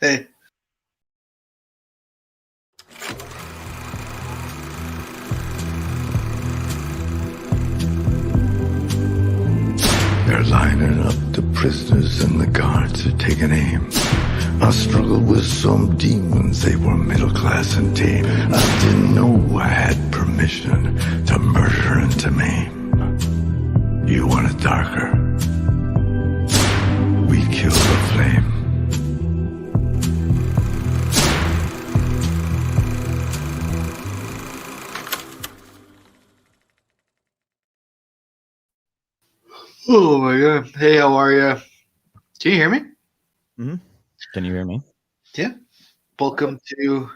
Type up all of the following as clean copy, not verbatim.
Hey. They're lining up the prisoners and the guards are taking aim. I struggled with some demons, they were middle class and tame. I didn't know I had permission to murder and to maim. You want it darker? We kill the flame. Oh my god. Hey, how are you? Can you hear me? Mm-hmm. Can you hear me? Yeah. Welcome to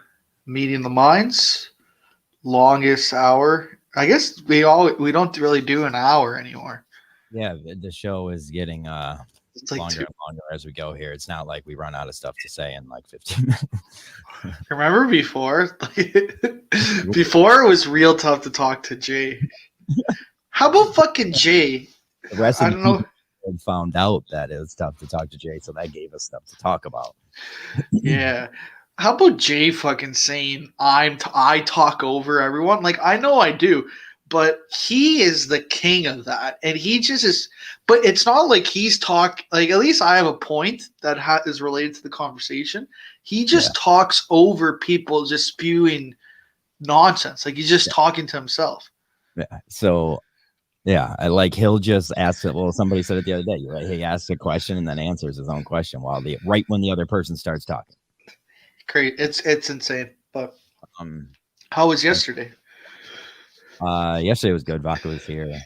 Meeting the Minds. Longest hour. I guess we don't really do an hour anymore. Yeah, the show is getting It's like longer and longer as we go here. It's not like we run out of stuff to say in like 15 minutes. Remember before? Before it was real tough to talk to Jay. How about fucking Jay? The rest I of don't know. had found out that it was tough to talk to Jay, so that gave us stuff to talk about. Yeah. How about Jay fucking saying I talk over everyone? Like, I know I do, but he is the king of that, and he just is. But it's not like he's like, at least I have a point that is related to the conversation. He just talks over people, just spewing nonsense. Like he's just talking to himself. Yeah. So yeah, he'll just ask it. Well, somebody said it the other day. Right? He asks a question and then answers his own question right when the other person starts talking. Great, it's insane. But how was yesterday? Yesterday was good. Vodka was here.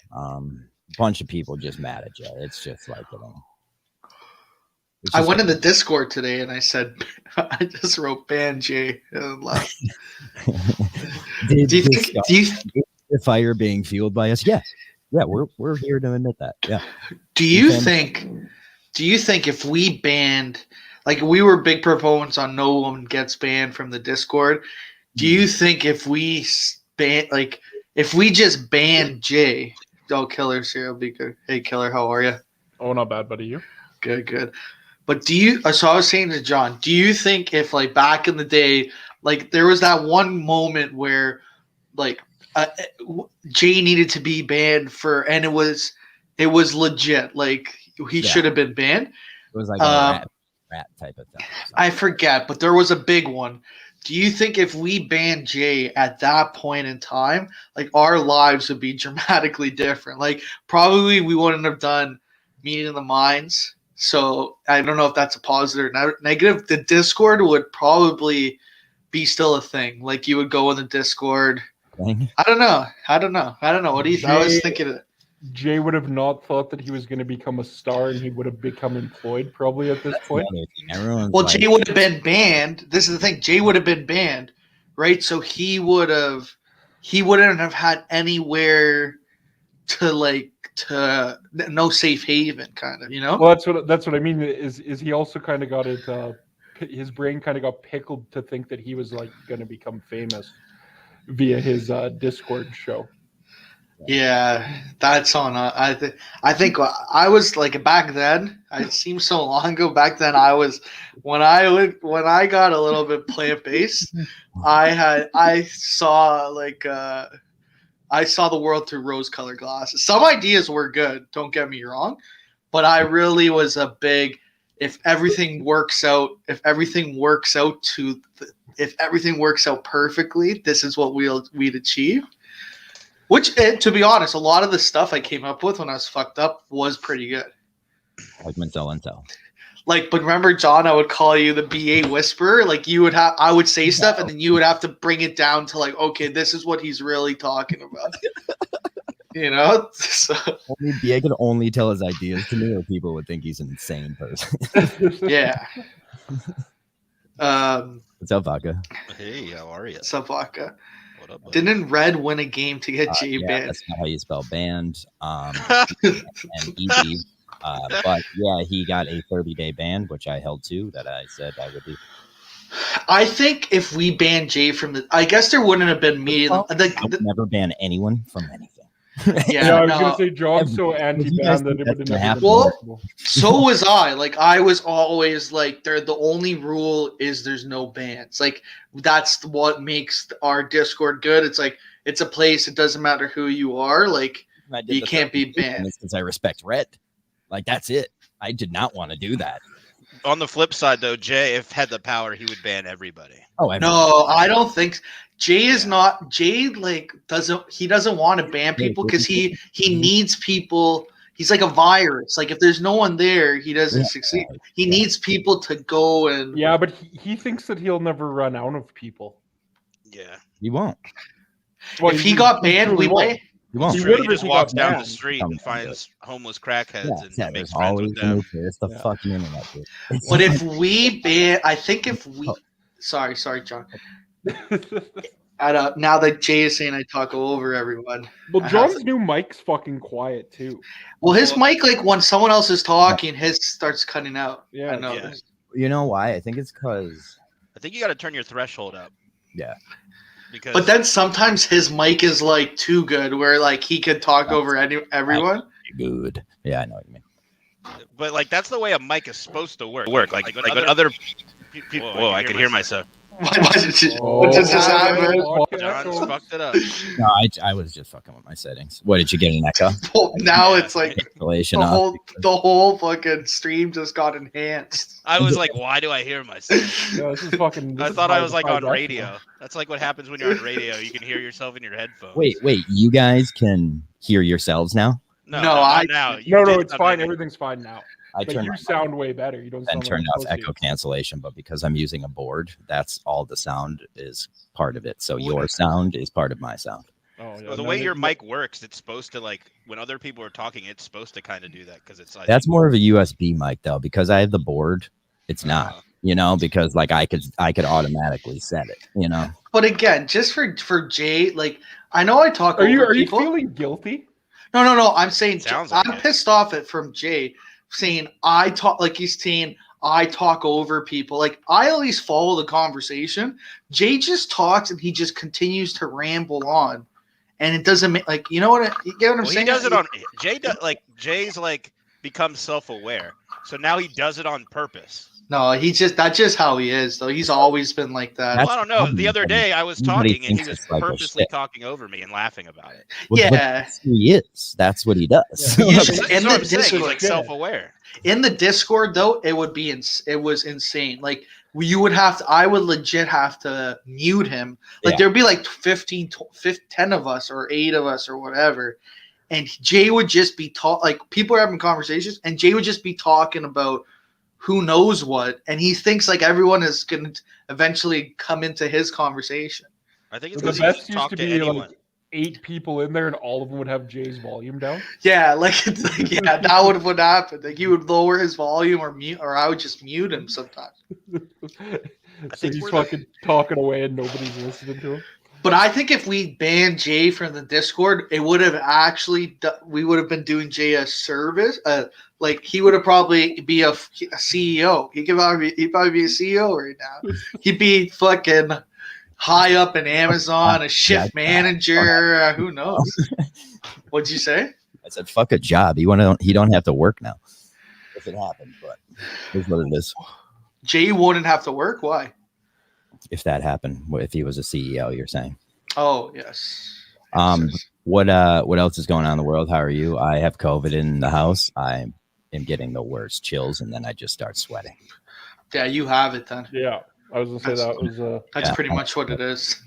Bunch of people just mad at Jay. It's just like I went in the Discord today and I said, I just wrote ban Jay and laughed. Do you think the fire being fueled by us? Yes. Yeah, we're here to admit that. Yeah. Do you think if we banned, like, we were big proponents on no one gets banned from the Discord? Do you think if we if we just banned Jay, Killer's here, it'll be good. Hey, Killer, how are you? Oh, not bad, buddy. You? Good. But so I was saying to John, do you think if, like, back in the day, like, there was that one moment where, like, Jay needed to be banned and it was legit, like he should have been banned. It was like a rat type of thing. I forget, but there was a big one. Do you think if we banned Jay at that point in time, like, our lives would be dramatically different? Like, probably we wouldn't have done Meeting of the Minds. So I don't know if that's a positive or negative. The Discord would probably be still a thing. Like, you would go in the Discord. I don't know. What do you think? I was thinking Jay would have not thought that he was going to become a star, and he would have beccome employed probably at this point. Well, Jay would have been banned. This is the thing. Jay would have been banned, right? So he wouldn't have had anywhere to no safe haven, kind of, you know? Well, that's what I mean. Is he also kind of got it? His brain kind of got pickled to think that he was like going to become famous via his Discord show. Yeah, that's on. I think I was, like, back then. It seems so long ago. Back then, I was when I got a little bit plant based. I saw the world through rose-colored glasses. Some ideas were good. Don't get me wrong, but I really was a big. If everything works out perfectly, this is what we'd achieve. Which, to be honest, a lot of the stuff I came up with when I was fucked up was pretty good. Like Mental Intel. Like, but remember, John, I would call you the BA whisperer. Like, I would say stuff, and then you would have to bring it down to, like, okay, this is what he's really talking about. You know? So, BA could only tell his ideas to me, or people would think he's an insane person. Yeah. What's up, Vodka? Hey, how are you? What's up, Vodka? What up, buddy? Didn't Red win a game to get Jay banned? That's not how you spell banned. And EP. But yeah, he got a 30-day ban, which I held to, that I said I would do. I think if we banned Jay from I guess there wouldn't have been meeting. I would never ban anyone from anything. Yeah, I was no. gonna say John's so anti-ban that it that's would gonna have never happen. been Well, possible. So was I. Like I was always like, the only rule is there's no bans. Like that's what makes our Discord good. It's like it's a place. It doesn't matter who you are. Like I did you the can't be 30 banned. because I respect Red. Like that's it. I did not want to do that. On the flip side, though, Jay, if had the power, he would ban everybody. Oh, No, I don't think Jay is Yeah. not. Jay like doesn't want to ban people because he needs people. He's like a virus. Like if there's no one there, he doesn't Yeah. succeed. He needs people to go and Yeah, but he thinks that he'll never run out of people. Yeah. You won't. Well, if he got banned, truly we won't. might. You won't. He True, would've he if just he walks got down the banned. street and finds homeless crackheads Yeah, and yeah, makes there's friends always with the them. nuclear. It's the Yeah. fucking internet, dude. But if we ban, I think if we, sorry, John. Now that Jay is saying I talk over everyone. Well, I have John's to- new mic's fucking quiet too. Well, his mic, like when someone else is talking, his starts cutting out. Yeah, I know. yeah. You know why? I think it's because I think you got to turn your threshold up. Yeah. Because But then sometimes his mic is like too good, where like he could talk over everyone. good. Yeah, I know what you mean. But like that's the way a mic is supposed to work. Like when other people. Whoa, I can hear myself. What just Oh, happened? John's fucked it up. No, I was just fucking with my settings. What did you get an echo? Well, now it's like Installation the off. whole fucking stream just got enhanced. I was like, why do I hear myself? Yeah, this is fucking. I this thought is I was like high on definition. radio. That's like what happens when you're on radio. You can hear yourself in your headphones. Wait, you guys can hear yourselves now? No, No, not I- now. No, did it's something. fine. Everything's fine now. I But turned you sound way better. You don't and sound turned like off you're supposed echo cancellation, but because I'm using a board, that's all the sound is part of it. So your sound is part of my sound. to. Oh, yeah. Well, the no, way no, your no. mic works, it's supposed to like when other people are talking, it's supposed to kind of do that because it's like That's more of a USB mic though, because I have the board. It's not, because like I could automatically set it, But again, just for Jay, like I know I talk Are over you people. feeling guilty? No. I'm saying Sounds like I'm it. pissed off from Jay saying I talk like he's saying I talk over people. Like I at least follow the conversation. Jay just talks and he just continues to ramble on, and it doesn't make like you get what I'm Well, saying. he does it on Jay's like becomes self-aware, so now he does it on purpose. No, that's just how he is though. He's always been like that. That's Well, I don't know. probably The other day I was everybody talking and he thinks was it's like a purposely shit. talking over me and laughing about it. Well, but Yeah. that's who he is. That's what he does. Yeah. That's In what the I'm saying. He's Discord, like self-aware. In the Discord though, it was insane. Like you would have to, I would legit have to mute him. Like Yeah. there'd be like 10 of us or 8 of us or whatever. And Jay would just be like people are having conversations and Jay would just be talking about who knows what. And he thinks like everyone is going to eventually come into his conversation. I think it's The because he best just used talk to to be anyone. like 8 people in there, and all of them would have Jay's volume down. Yeah, like, it's like yeah, that would happen. Like he would lower his volume or mute, or I would just mute him sometimes. So think he's we're the- fucking talking away, and nobody's listening to him. But I think if we banned Jay from the Discord, it would have actually we would have been doing Jay a service. Like he would have probably be a CEO. He'd probably be a CEO right now. He'd be fucking high up in Amazon, a shift manager. Who knows? What'd you say? I said, "Fuck a job. He don't have to work now." If it happened, but here's what it is. Jay wouldn't have to work. Why? If that happened, if he was a CEO, you're saying. Oh yes. What else is going on in the world? How are you? I have COVID in the house. I am getting the worst chills, and then I just start sweating. Yeah, you have it then. Yeah, I was gonna say that was That's Yeah. pretty much what it is.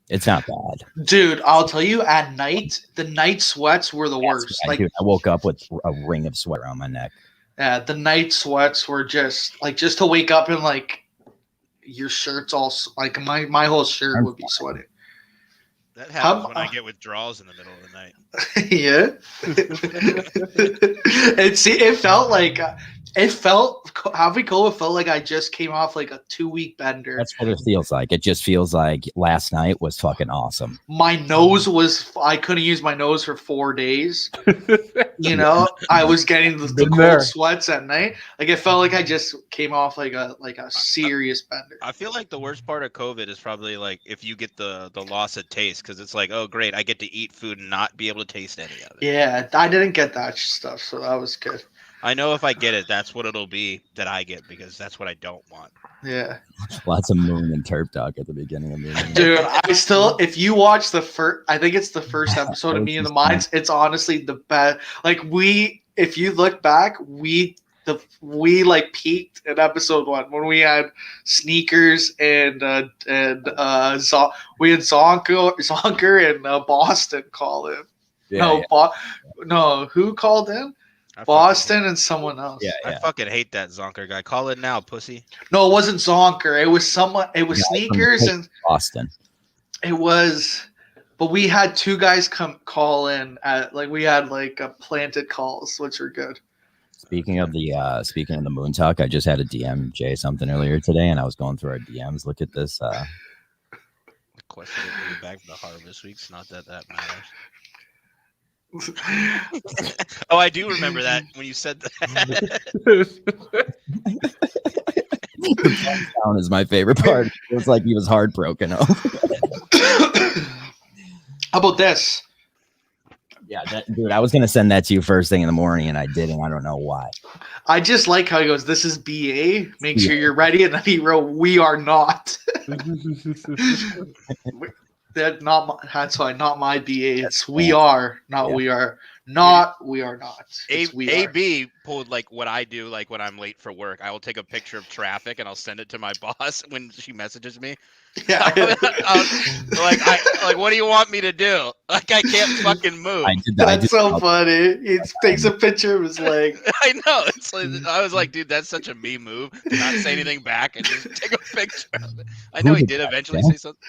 It's not bad. Dude, I'll tell you, at night, the night sweats were the worst. I, Like, I woke up with a ring of sweat around my neck. yeah, the night sweats were just like just to wake up and like your shirt's all like my whole shirt would be sweating. That happens when I get withdrawals in the middle of the night. Yeah, it felt like It felt Havikoa felt like I just came off like a 2-week bender. That's what it feels like. It just feels like last night was fucking awesome. My nose was I couldn't use my nose for 4 days. You know, I was getting the Been cold there. sweats at night. Like it felt like I just came off like a serious bender. I feel like the worst part of COVID is probably like if you get the loss of taste, because it's like, oh great, I get to eat food and not be able to taste any of it. Yeah, I didn't get that stuff, so that was good. I know if I get it, that's what it'll be that I get, because that's what I don't want. Yeah. Lots of moon and terp talk at the beginning of the Dude, I still, if you watch the first, I think it's the first episode of Me and the Minds, it's honestly the best. Like if you look back, we like peaked in episode 1 when we had sneakers and we had Zonker and Boston call in. No, who called in? I fucking Boston and someone else. Yeah, I fucking hate that Zonker guy. Call it now, pussy. No, it wasn't Zonker. It was someone. It was Yeah, sneakers and Boston. it was. But we had 2 guys call in at we had planted calls, which were good. Speaking of the moon talk, I just had a DM Jay something earlier today, and I was going through our DMs. Look at this. The question is back to the harvest weeks. Not that matters. Oh, I do remember that when you said that. The sound is my favorite part. It feels like he was heartbroken. How about this? Yeah, dude, I was gonna send that to you first thing in the morning, and I didn't. I don't know why. I just like how he goes, "This is BA. Make sure you're ready." And then he wrote, "We are not." That's why not my BA. It's we are, not we are. Not we are not. It's we are. AB pulled like what I do, like when I'm late for work. I will take a picture of traffic and I'll send it to my boss when she messages me. Yeah. Like, what do you want me to do? Like, I can't fucking move. I did that. That's so funny. He takes a picture of his leg. I know. It's like, I was like, dude, that's such a me move to not say anything back and just take a picture of it. I know he did eventually say something.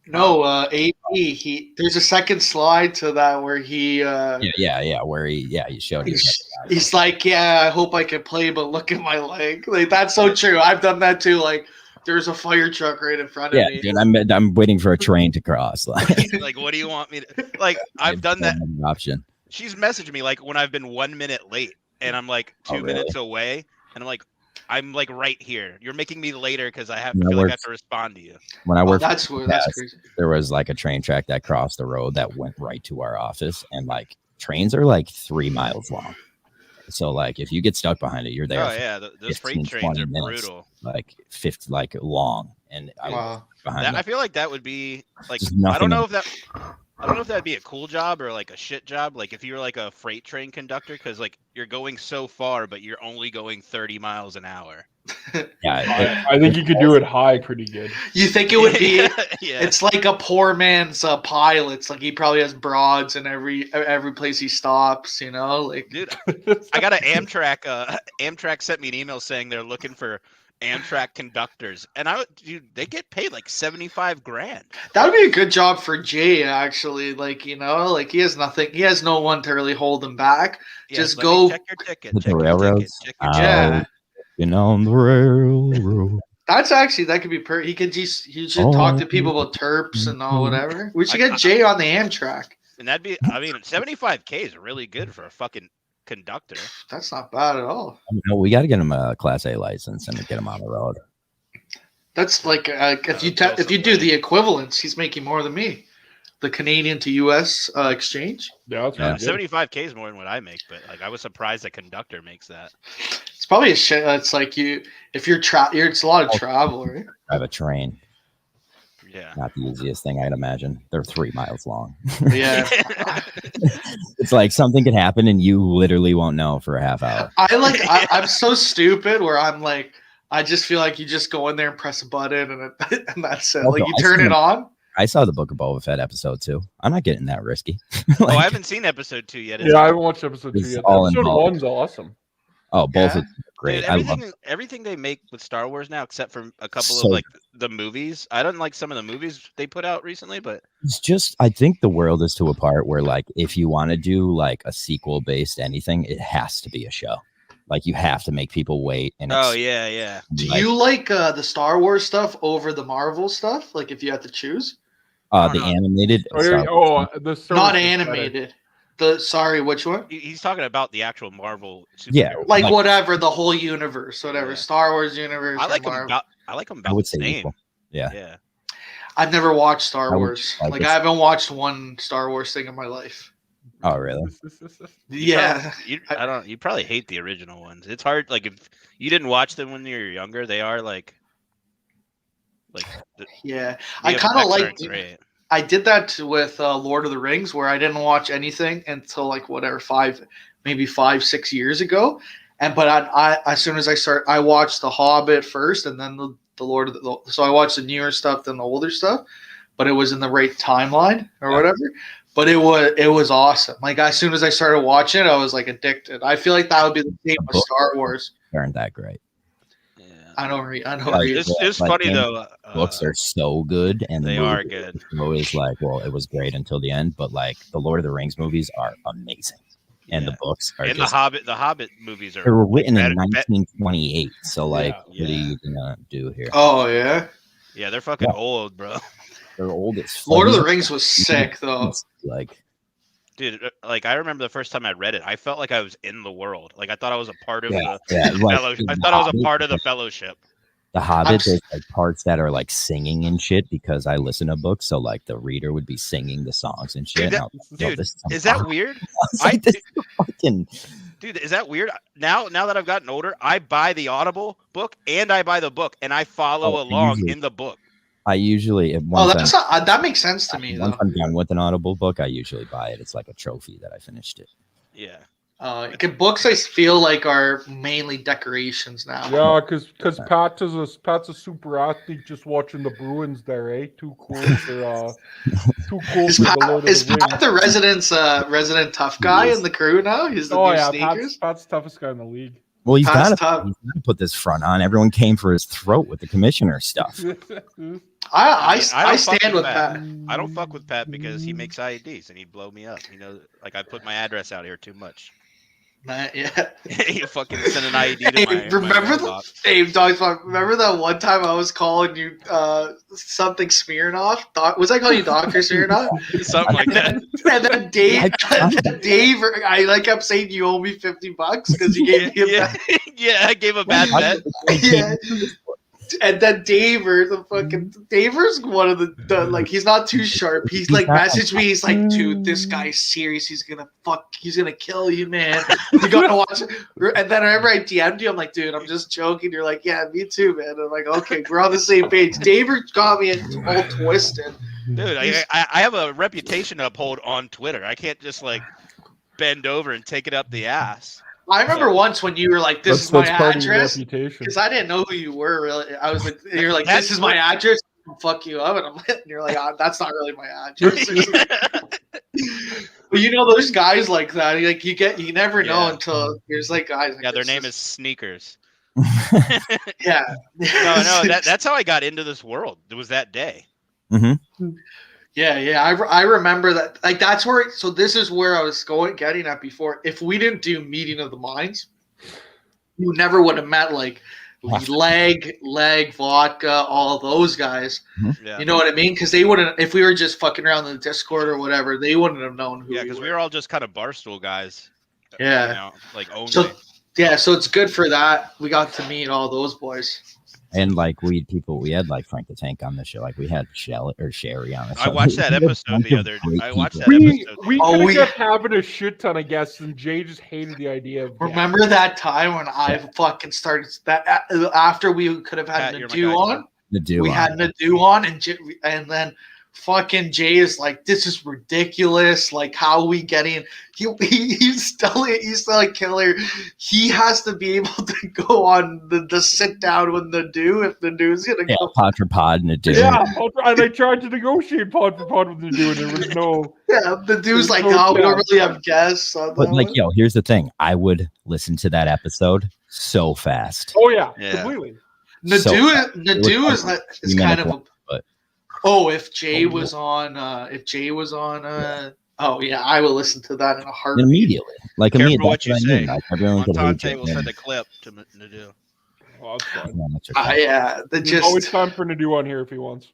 No, AB. There's a second slide to that where he. Yeah. Where he showed his. He's like, yeah, I hope I can play, but look at my leg. Like that's so true. I've done that too. Like there's a fire truck right in front of me. Yeah, dude, I'm waiting for a train to cross. Like, what do you want me to? Like, I've done that. Option. She's messaged me like when I've been 1 minute late, and I'm like 2 minutes away, and I'm like right here. You're making me later because I feel like I have to respond to you. When I worked, that's crazy. There was like a train track that crossed the road that went right to our office, and like trains are like 3 miles long. So like if you get stuck behind it, you're there. Oh yeah, those freight trains are brutal. Like 50, like long, and I feel like that would be like I don't know if that'd be a cool job or like a shit job. Like if you're like a freight train conductor, because like you're going so far, but you're only going 30 miles an hour. Yeah, I think you could do it high pretty good. You think it would be? Yeah. It's like a poor man's pilot. It's like he probably has broads in every place he stops. You know, like dude, I got an Amtrak. Amtrak sent me an email saying they're looking for Amtrak conductors, and they get paid like $75,000. That would be a good job for Jay, actually. Like, you know, like he has nothing, he has no one to really hold him back. Yeah, just go check your ticket. with Check the your railroads. ticket, check your ticket. Yeah. On the railroad. That could be he should talk to people about terps and all whatever. We should get Jay on the Amtrak. And that'd be, I mean, $75,000 is really good for a fucking conductor. That's not bad at all. No, we got to get him a Class A license and get him on the road. That's like if you do the equivalence, he's making more than me. The Canadian to U.S. Exchange. Yeah, that's pretty good. $75,000 is more than what I make, but like I was surprised a conductor makes that. It's probably a shit. It's like it's a lot of travel, right? Drive a train. Yeah. Not the easiest thing I'd imagine. They're 3 miles long. Yeah. It's like something could happen and you literally won't know for a half hour. I'm so stupid where I'm like, I just feel like you just go in there and press a button and that's it. Like you turn it on. I saw the Book of Boba Fett episode 2. I'm not getting that risky. Oh, I haven't seen episode 2 yet. Yeah, I haven't watched episode 2 yet. Episode 1's awesome. Oh, both Yeah. are great. Dude, everything they make with Star Wars now, except for a couple of like the movies. I don't like some of the movies they put out recently, but it's just, I think the world is to a part where like if you want to do like a sequel based anything, it has to be a show. Like you have to make people wait. And Oh it's, yeah. Do you like the Star Wars stuff over the Marvel stuff? Like if you had to choose? the animated? Star Wars stuff. The service Not is animated. Which one? He's talking about the actual Marvel. Yeah, superhero. Like whatever, the whole universe, whatever, Yeah. Star Wars universe. I like or him Marvel. about I would the say same. equal. Yeah. Yeah. I've never watched Star I would Wars. like Like it. I haven't watched one Star Wars thing in my life. Oh, really? Yeah. You probably hate the original ones. It's hard. Like if you didn't watch them when you were younger, they are like. Yeah. the I kind of effects like. aren't great. I did that with Lord of the Rings, where I didn't watch anything until like whatever 5-6 years ago, but I as soon as I watched The Hobbit first, and then the Lord of the. So I watched the newer stuff, then the older stuff, but it was in the right timeline or whatever. But it was awesome. Like as soon as I started watching it, I was like addicted. I feel like that would be the same with Star Wars. They aren't that great. Yeah. I don't read. It's like, funny and though. Books are so good, and They the are movie good. is always like, well, it was great until the end, but like the Lord of the Rings movies are amazing, and Yeah. the books are And just. the Hobbit movies are. They were written in better- 1928, so like, Yeah. what are you gonna do here? Oh yeah, Yeah, they're fucking Yeah. old, bro. They're old as fuck. Lord of the Rings was sick though. Like, Dude, like I remember the first time I read it, I felt like I was in the world. Like I thought I was a part of yeah, the yeah, like, fellowship. I The thought I was a Hobbit- part of the fellowship. The Hobbit, s- there's like parts that are like singing and shit because I listen to books, so like the reader would be singing the songs and shit. Dude, and I was like, yo, Dude, this some is that rock. weird? I was like, this is fucking. Dude, is that weird? Now that I've gotten older, I buy the Audible book and I buy the book and I follow Oh, along usually- in the book. I usually, Oh, that's not, that makes sense to me once though. I'm done with an Audible book, I usually buy it. It's like a trophy that I finished it. Yeah. Books I feel like are mainly decorations now. Yeah, because Pat's a super athlete just watching the Bruins there, eh? Too cool for Is the Lord of Is the Pat Rings. the resident tough guy in the crew now? He's the Oh new yeah, sneakers. Pat's toughest guy in the league. Well, he's Pat's got tough. to put this front on. Everyone came for his throat with the commissioner stuff. I don't fuck stand with Pat. Pat. I don't fuck with Pat because he makes IEDs and he'd blow me up. You know, like I put my address out here too much. Yeah. You fucking send an IED to Hey, my remember mailbox. Hey, Dog Spot, remember that one time I was calling you something Smirnoff? Was I calling you Dr. Smirnoff? Something like that. And then Dave, I kept saying you owe me $50 because you gave me a Yeah, yeah, I gave a bad bet. Yeah. And then Daver, Daver's one of the like he's not too sharp. He's like messaged me. He's like, dude, this guy's serious. He's gonna kill you, man. You gotta watch it. And then I remember I DM'd you. I'm like, dude, I'm just joking. You're like, yeah, me too, man. I'm like, okay, we're on the same page. Daver got me all twisted. Dude, I have a reputation to uphold on Twitter. I can't just like bend over and take it up the ass. I remember once when you were like, this is my part of your address. reputation. Because I didn't know who you were really. I was like, you're like, this is my address. I'll fuck you up, and you're like, that's not really my address. But you know, those guys like that. Like you never know Yeah. until there's like guys. Like, Yeah, their this name is Sneakers. Yeah. No, that's how I got into this world. It was that day. Yeah. I remember that. Like that's where. So this is where I was getting at before. If we didn't do Meeting of the Minds, you never would have met like leg vodka, all those guys. Yeah. You know what I mean? Because they wouldn't. If we were just fucking around in the Discord or whatever, they wouldn't have known who. Yeah, because we were all just kind of barstool guys. Yeah. You know, like only. So yeah, so it's good for that. We got to meet all those boys. And like we had like Frank the Tank on the show. Like we had Sherry on the show. I watched that We had a episode bunch the of other. great I watched people. that We episode. we Oh, could have we- kept having a shit ton of guests, and Jay just hated the idea of. Remember that time when I fucking started that after we could have had Pat, you're my Nadu guy, on? The dude We on had it. Nadu on, and then fucking Jay is like, this is ridiculous. Like, how are we getting? He's still a killer. He has to be able to go on the sit down with Nadu if Nadu's gonna Yeah, go. Patra Pod and a dude. Yeah, and I tried to negotiate pod for pod with the dude. There was no. Yeah, Nadu's like, There's no no, we don't chance. really have guests. On But that like, one. yo, here's the thing. I would listen to that episode so fast. Oh yeah, Yeah. completely. Nadu is kind of a. but Oh, if Jay was on, Oh yeah, I will listen to that in a heartbeat. Immediately. Like Careful immediately. what you say. Like, everyone could hate Montante you, will yeah. send a clip to do. Well, that's fine. Yeah, that's your fault. Yeah, There's always time for Nadeau on here if he wants.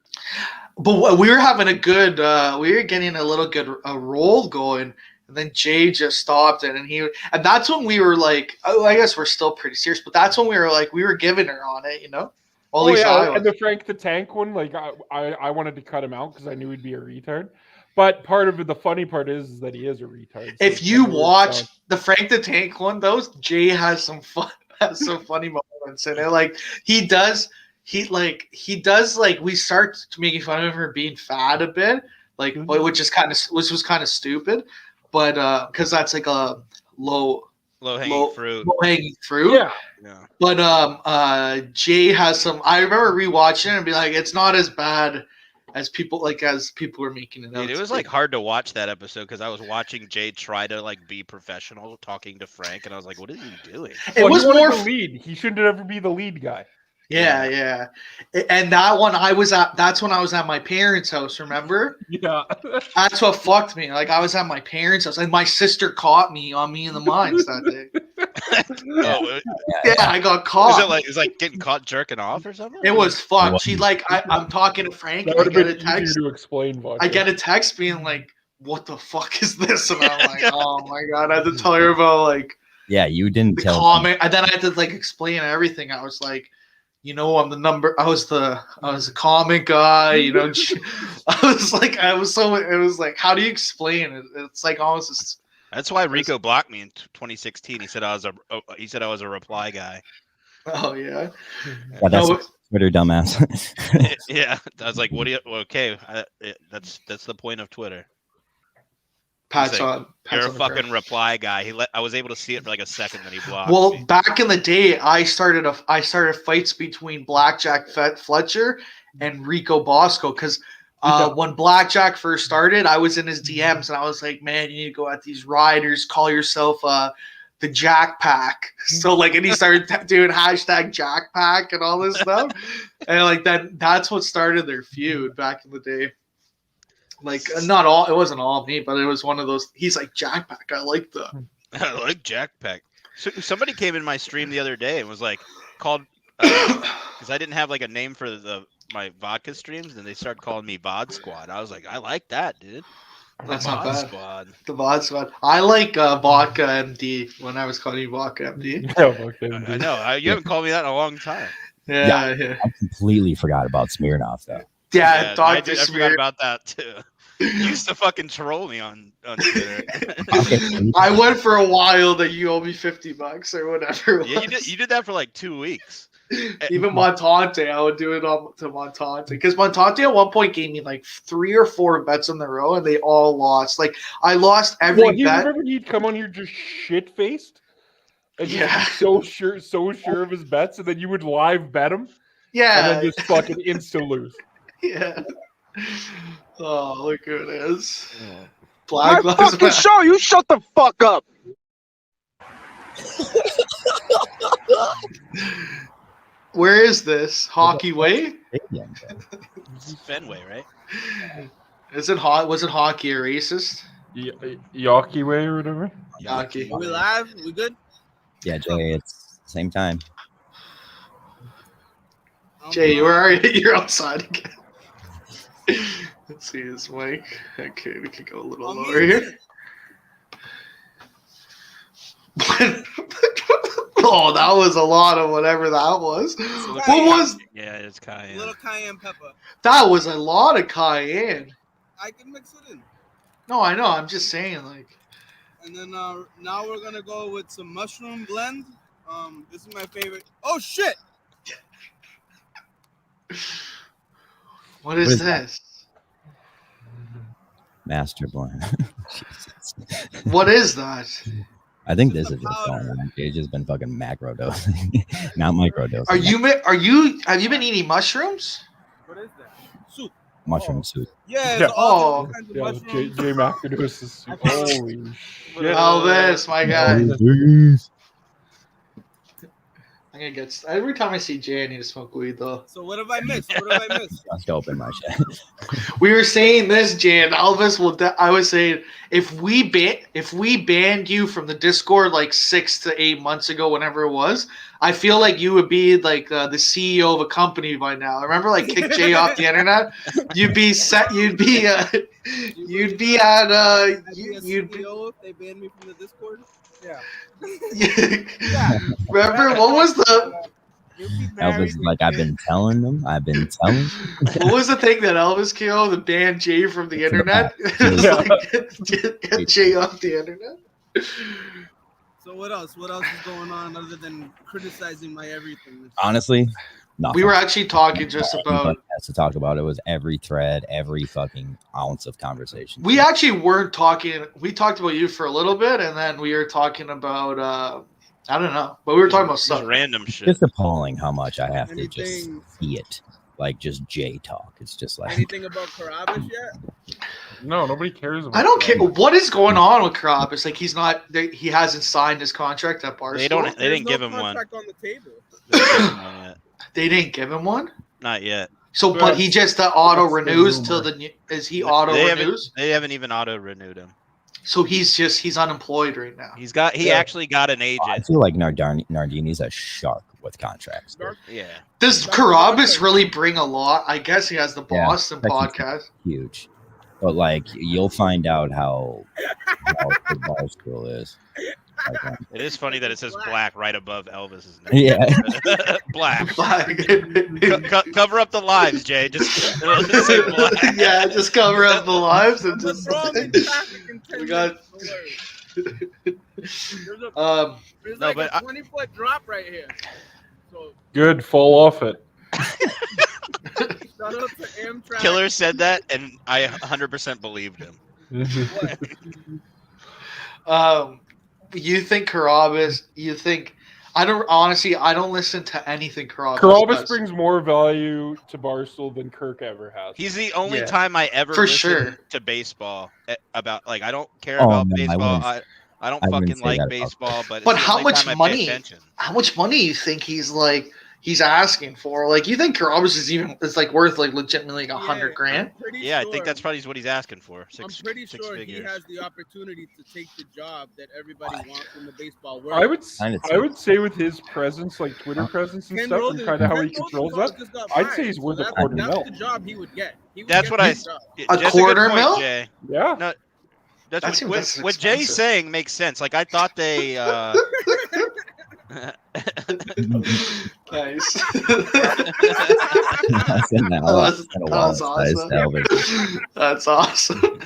but we were having a good, we were getting a little good roll going, and then Jay just stopped it, and that's when we were like, oh, I guess we're still pretty serious, but that's when we were like, we were giving her on it, you know. At least I was. And the Frank the Tank one, like I wanted to cut him out because I knew he'd be a retard. But part of it, the funny part is that he is a retard. So if you watch the Frank the Tank one, Jay has some fun, funny moments in it. Like he does like we start making fun of her being fat a bit, like which was kind of stupid, but because that's like a low hanging fruit. Yeah. But Jay has some. I remember rewatching it and be like, it's not as bad as people were making it out. Dude, it was like hard to watch that episode because I was watching Jay try to like be professional talking to Frank, and I was like, what is he doing? It was more the lead. He shouldn't ever be the lead guy. Yeah. And that one that's when I was at my parents' house, remember? Yeah. That's what fucked me. Like I was at my parents' house and my sister caught me on Me and the Mines that day. Yeah, I got caught. Is it like getting caught jerking off or something? It was fun. She like I'm talking to Frank and I get a text. To explain I get a text being like, what the fuck is this? And I'm like, oh my god, I had to tell her about like you didn't the tell comment, and then I had to like explain everything. I was like, you know, I was a comic guy, you know. It was like, how do you explain it? It's like almost. That's why Rico blocked me in 2016. He said I was a reply guy. Oh yeah. That's Twitter dumbass. Yeah, I was like, what do you? Okay, that's the point of Twiter. You're a fucking reply guy. I was able to see it for like a second, then he blocked. Well, me. back in the day, I started fights between Blackjack Fletcher and Rico Bosco because when Blackjack first started, I was in his DMs and I was like, man, you need to go at these riders, call yourself the Jack Pack. So like, and he started doing hashtag Jack Pack and all this stuff, and like that's what started their feud back in the day. Like it wasn't all me, but it was one of those. He's like Jack Pack. I like the. I like Jack Pack. So somebody came in my stream the other day and was like called because I didn't have like a name for my vodka streams, and they started calling me Vod Squad. I was like, I like that, dude. That's not bad. Squad. The Vod Squad. I like Vodka MD when I was calling you Vodka MD. I know. You haven't called me that in a long time. Yeah. I completely forgot about Smirnoff though. Yeah, I forgot about that too. You used to fucking troll me on Twitter. I went for a while that you owe me $50 or whatever. Yeah, you did that for like 2 weeks. Even Montante, I would do it to Montante because Montante at one point gave me like 3 or 4 bets in a row and they all lost. Like I lost every bet. Remember he'd come on here just shit faced, and yeah, so sure of his bets, and then you would live bet him. Yeah, and then just fucking insta lose. Yeah. Oh, look who it is. Yeah. Black My fucking Matter. show. You shut the fuck up. Where is this? Hockey Way? Fenway, right? Is it hot? Was it hockey or racist? Yawkey Way or whatever. Yawkey. Are we live? We good? Yeah, Jay, it's same time. Jay, where are you? You're outside again. Let's see his mic. Okay, we can go a little lower here. Oh, that was a lot of whatever that was. What was? Yeah, it's cayenne. A little cayenne pepper. That was a lot of cayenne. I can mix it in. No, I know. I'm just saying, like. And then now we're gonna go with some mushroom blend. This is my favorite. Oh shit! What is this? Master blend. What is that? I think this is just fun. Jay's just been fucking macro dosing, not micro dosing. Have you been eating mushrooms? What is that? Soup. Mushroom soup. Yeah. Yeah. All kinds of mushrooms. Jay Macadus is holy shit. Oh, this, my guy. I think it gets every time I see Jay, I need to smoke weed though. So what have I missed? What have I missed? Just open my shit. We were saying this, Jay, and Elvis will. I was saying if we banned you from the Discord like 6 to 8 months ago, whenever it was, I feel like you would be like the CEO of a company by now. Remember, like kick Jay off the internet. You'd be set. You'd be. You'd be at. You'd be. If they banned me from the Discord. Yeah. Remember what was the? Elvis is like, I've been telling them. What was the thing that Elvis came out with, ban Jay from the internet? Get Jay off the internet. So what else? What else is going on other than criticizing my everything? Honestly, nothing. We were actually talking just about. Has to talk about it was every thread, every fucking ounce of conversation. We actually weren't talking. We talked about you for a little bit, and then we were talking about. I don't know, but we were talking about stuff. Random shit. Just appalling how much I have to just see it, like just Jay talk. It's just like anything about Carabas yet? No, nobody cares about. I don't care what is going on with Carabas. Like he's not. He hasn't signed his contract at Barstool. They didn't give him one. On the table. They didn't give him one. Not yet. So, but he just auto renews till the. Is he auto renews? They haven't even auto renewed him. So he's unemployed right now. He actually got an agent. I feel like Nardini's a shark with contracts. Yeah. Does Carabas really bring a lot? I guess he has the Boston podcast. Huge. But like you'll find out how the Barstool is. It is funny that it says black right above Elvis's name. Yeah. Black. Cover up the lives, Jay. Just say black. Yeah, just cover up the lives and just. We got. There's a 20-foot drop right here. So good, fall off it. Shout out to Amtrak. Killer said that, and I 100% believed him. You think Carabas? You think? I don't listen to anything Carabas. Carabas brings more value to Barstool than Kirk ever has. He's the only time I ever listened to baseball about like I don't care about baseball. I don't fucking like baseball, but how much money? How much money do you think he's asking for? Like, you think Carabas is like worth like legitimately like $100 grand? Yeah, I think that's probably what he's asking for. I'm pretty sure he has the opportunity to take the job that everybody wants in the baseball world. I would say with his presence, like Twitter presence and stuff, and kind of how he controls that, I'd say he's worth a $250,000. That's the job he would get. That's what I. A $250,000? Yeah. No, that's what Jay's saying makes sense. Like I thought they. Nice. That's awesome. That's awesome.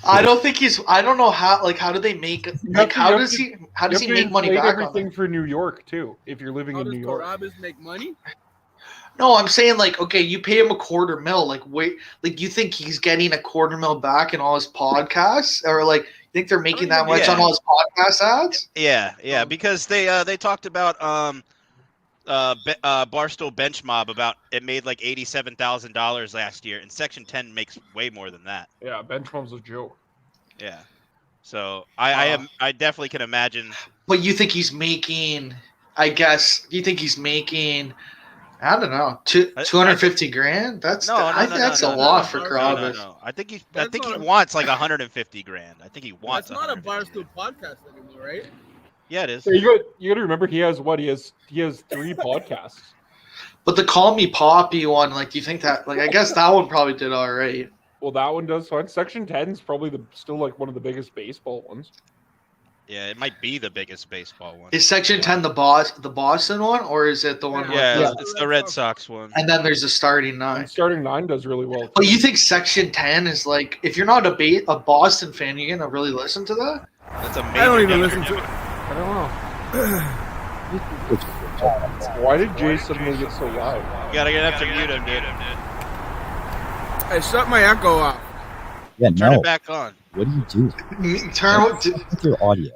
I don't think he's. I don't know how. Like, how do they make? Like, how does he make money back? Everything for New York too. If you're living in New York, Carabas make money? No, I'm saying like, okay, you pay him $250,000. Like, wait, like you think he's getting $250,000 back in all his podcasts, or like you think they're making that much on all his podcast ads? Yeah, because they talked about Barstool Bench Mob about it made like $87,000 last year, and Section 10 makes way more than that. Yeah, Bench Mob's a joke. Yeah, so I definitely can imagine. But you think he's making? I guess you think he's making. I don't know, $250,000. That's a lot for Carabas. No. I think he wants like $150,000. I think he wants. That's not a Barstool podcast anymore, right? Yeah, it is. So you got to remember he has 3 podcasts. But the Call Me Poppy one, like, do you think that? Like, I guess that one probably did all right. Well, that one does fine. Section 10 is probably still like one of the biggest baseball ones. Yeah, it might be the biggest baseball one. Is Section 10 the Boston one, or is it the one? Yeah, it's the Red Sox one. And then there's the Starting 9. And Starting 9 does really well too. But you think Section 10 is like, if you're not a Boston fan, you're gonna really listen to that? That's amazing. I don't even listen to it. I don't know. Why did Jay suddenly get so loud? You gotta get up to mute him, dude. I shut my echo off. Yeah, Turn it back on. What do you do? Turn with your audio.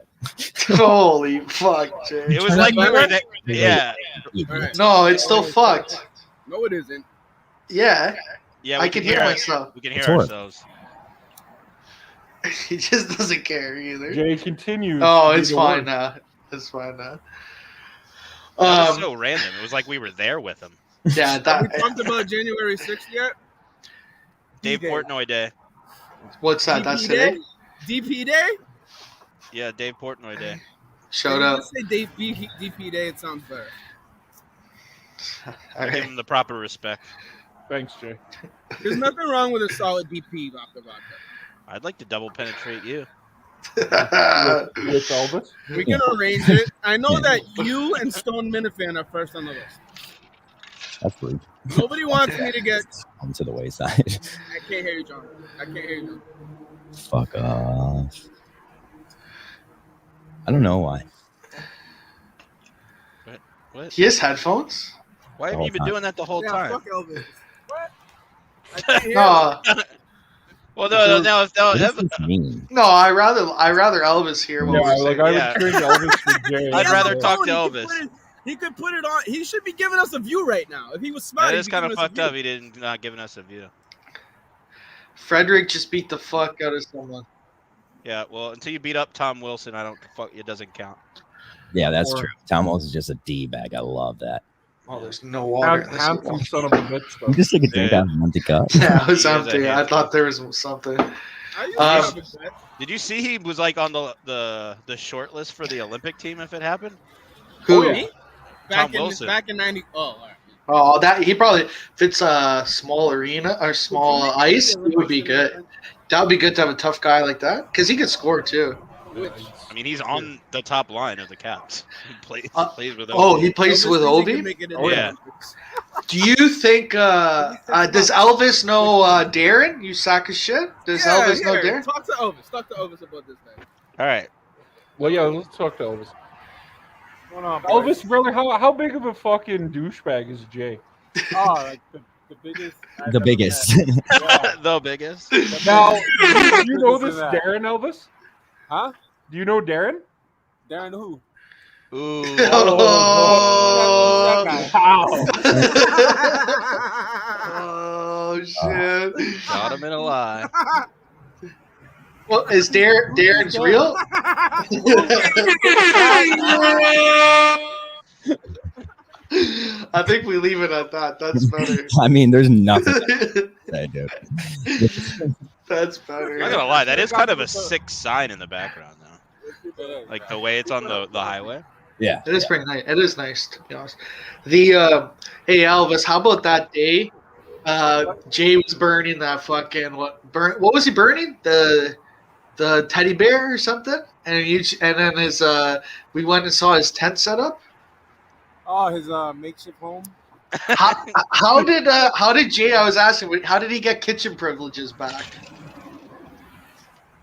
Holy fuck, Jay. It was like we were there. Yeah. Right. No, it's still fucked. No, it isn't. Yeah. Yeah, I can hear myself. We can hear ourselves. He just doesn't care either. Jay continues. Oh, to do it's the fine work. now. It's fine now. That was so random. It was like we were there with him. Yeah, Have we that. talked about January 6th yet? Dave D-Day. Portnoy Day. What's that? That's DP today. Day? DP Day? Yeah, Dave Portnoy Day. Shout Can you out. just say Dave DP Day? It sounds better. All I give right. him the proper respect. Thanks, Jay. There's nothing wrong with a solid DP vodka. I'd like to double penetrate you. With Elvis. We can arrange it. I know that you and Stone Minifan are first on the list. That's rude. Nobody wants me to get. Onto the wayside. I can't hear you, John. I can't hear you. Fuck off. I don't know why. What? He has headphones. Why have The you been whole doing that the whole Yeah, time? fuck Elvis. What? I can't hear No, Well, no. What does this mean? no. I rather Elvis hear what Yeah, we're like saying. I Yeah. would trade Elvis for Jay. I'd He rather has a talk phone. to He could Elvis. put it- He could put it on. He should be giving us a view right now. If he was smart, That he'd is be kind of giving us a fucked view. up. He didn't not giving us a view. Frederick just beat the fuck out of someone. Yeah, well, until you beat up Tom Wilson, I don't fuck. It doesn't count. Yeah, that's Or- true. Tom Wilson is just a D bag. I love that. Oh, there's no water. in this Handsome one. son of a bitch, You though. just take a drink Yeah. out of an empty cup. Yeah, it was He is a empty. I handful. thought there was something. I used to Um, have a bet. Did you see he was like on the short list for the Olympic team if it happened? Who? Me? Back Wilson. in 90. Oh, all right. Oh, that he probably if it's a small arena or small ice, it would be good. That would be good to have a tough guy like that because he could score too. I mean, he's on the top line of the Caps. He plays with them. Oh, he plays Elvis with thinks he can Obi. make it in Oh, the yeah. Olympics. Do you think does Elvis know Darren? You sack of shit. Does Yeah, Elvis know here, Darren? Talk to Elvis. Talk to Elvis about this man. All right. Well, yeah, let's talk to Elvis. What's going on, boys? Elvis, brother, how big of a fucking douchebag is Jay? Oh, like the biggest. I've The ever biggest. met. Yeah. The biggest. Now, do you know Biggest this in that. Darren Elvis? Huh? Do you know Darren? Darren who? Ooh. Oh, How? oh shit! Got him in a lie. Well, is Darren's real? I think we leave it at that. That's better. I mean, there's nothing I do. That's I'm not better. gonna lie. That is kind of a sick sign in the background, though. Like the way it's on the highway. Yeah. It is pretty nice. It is nice to be honest. The hey Elvis, how about that day? Jay was burning that fucking what was he burning? The teddy bear or something? And then his we went and saw his tent set up. Oh, his makeshift home. How did Jay? I was asking, how did he get kitchen privileges back?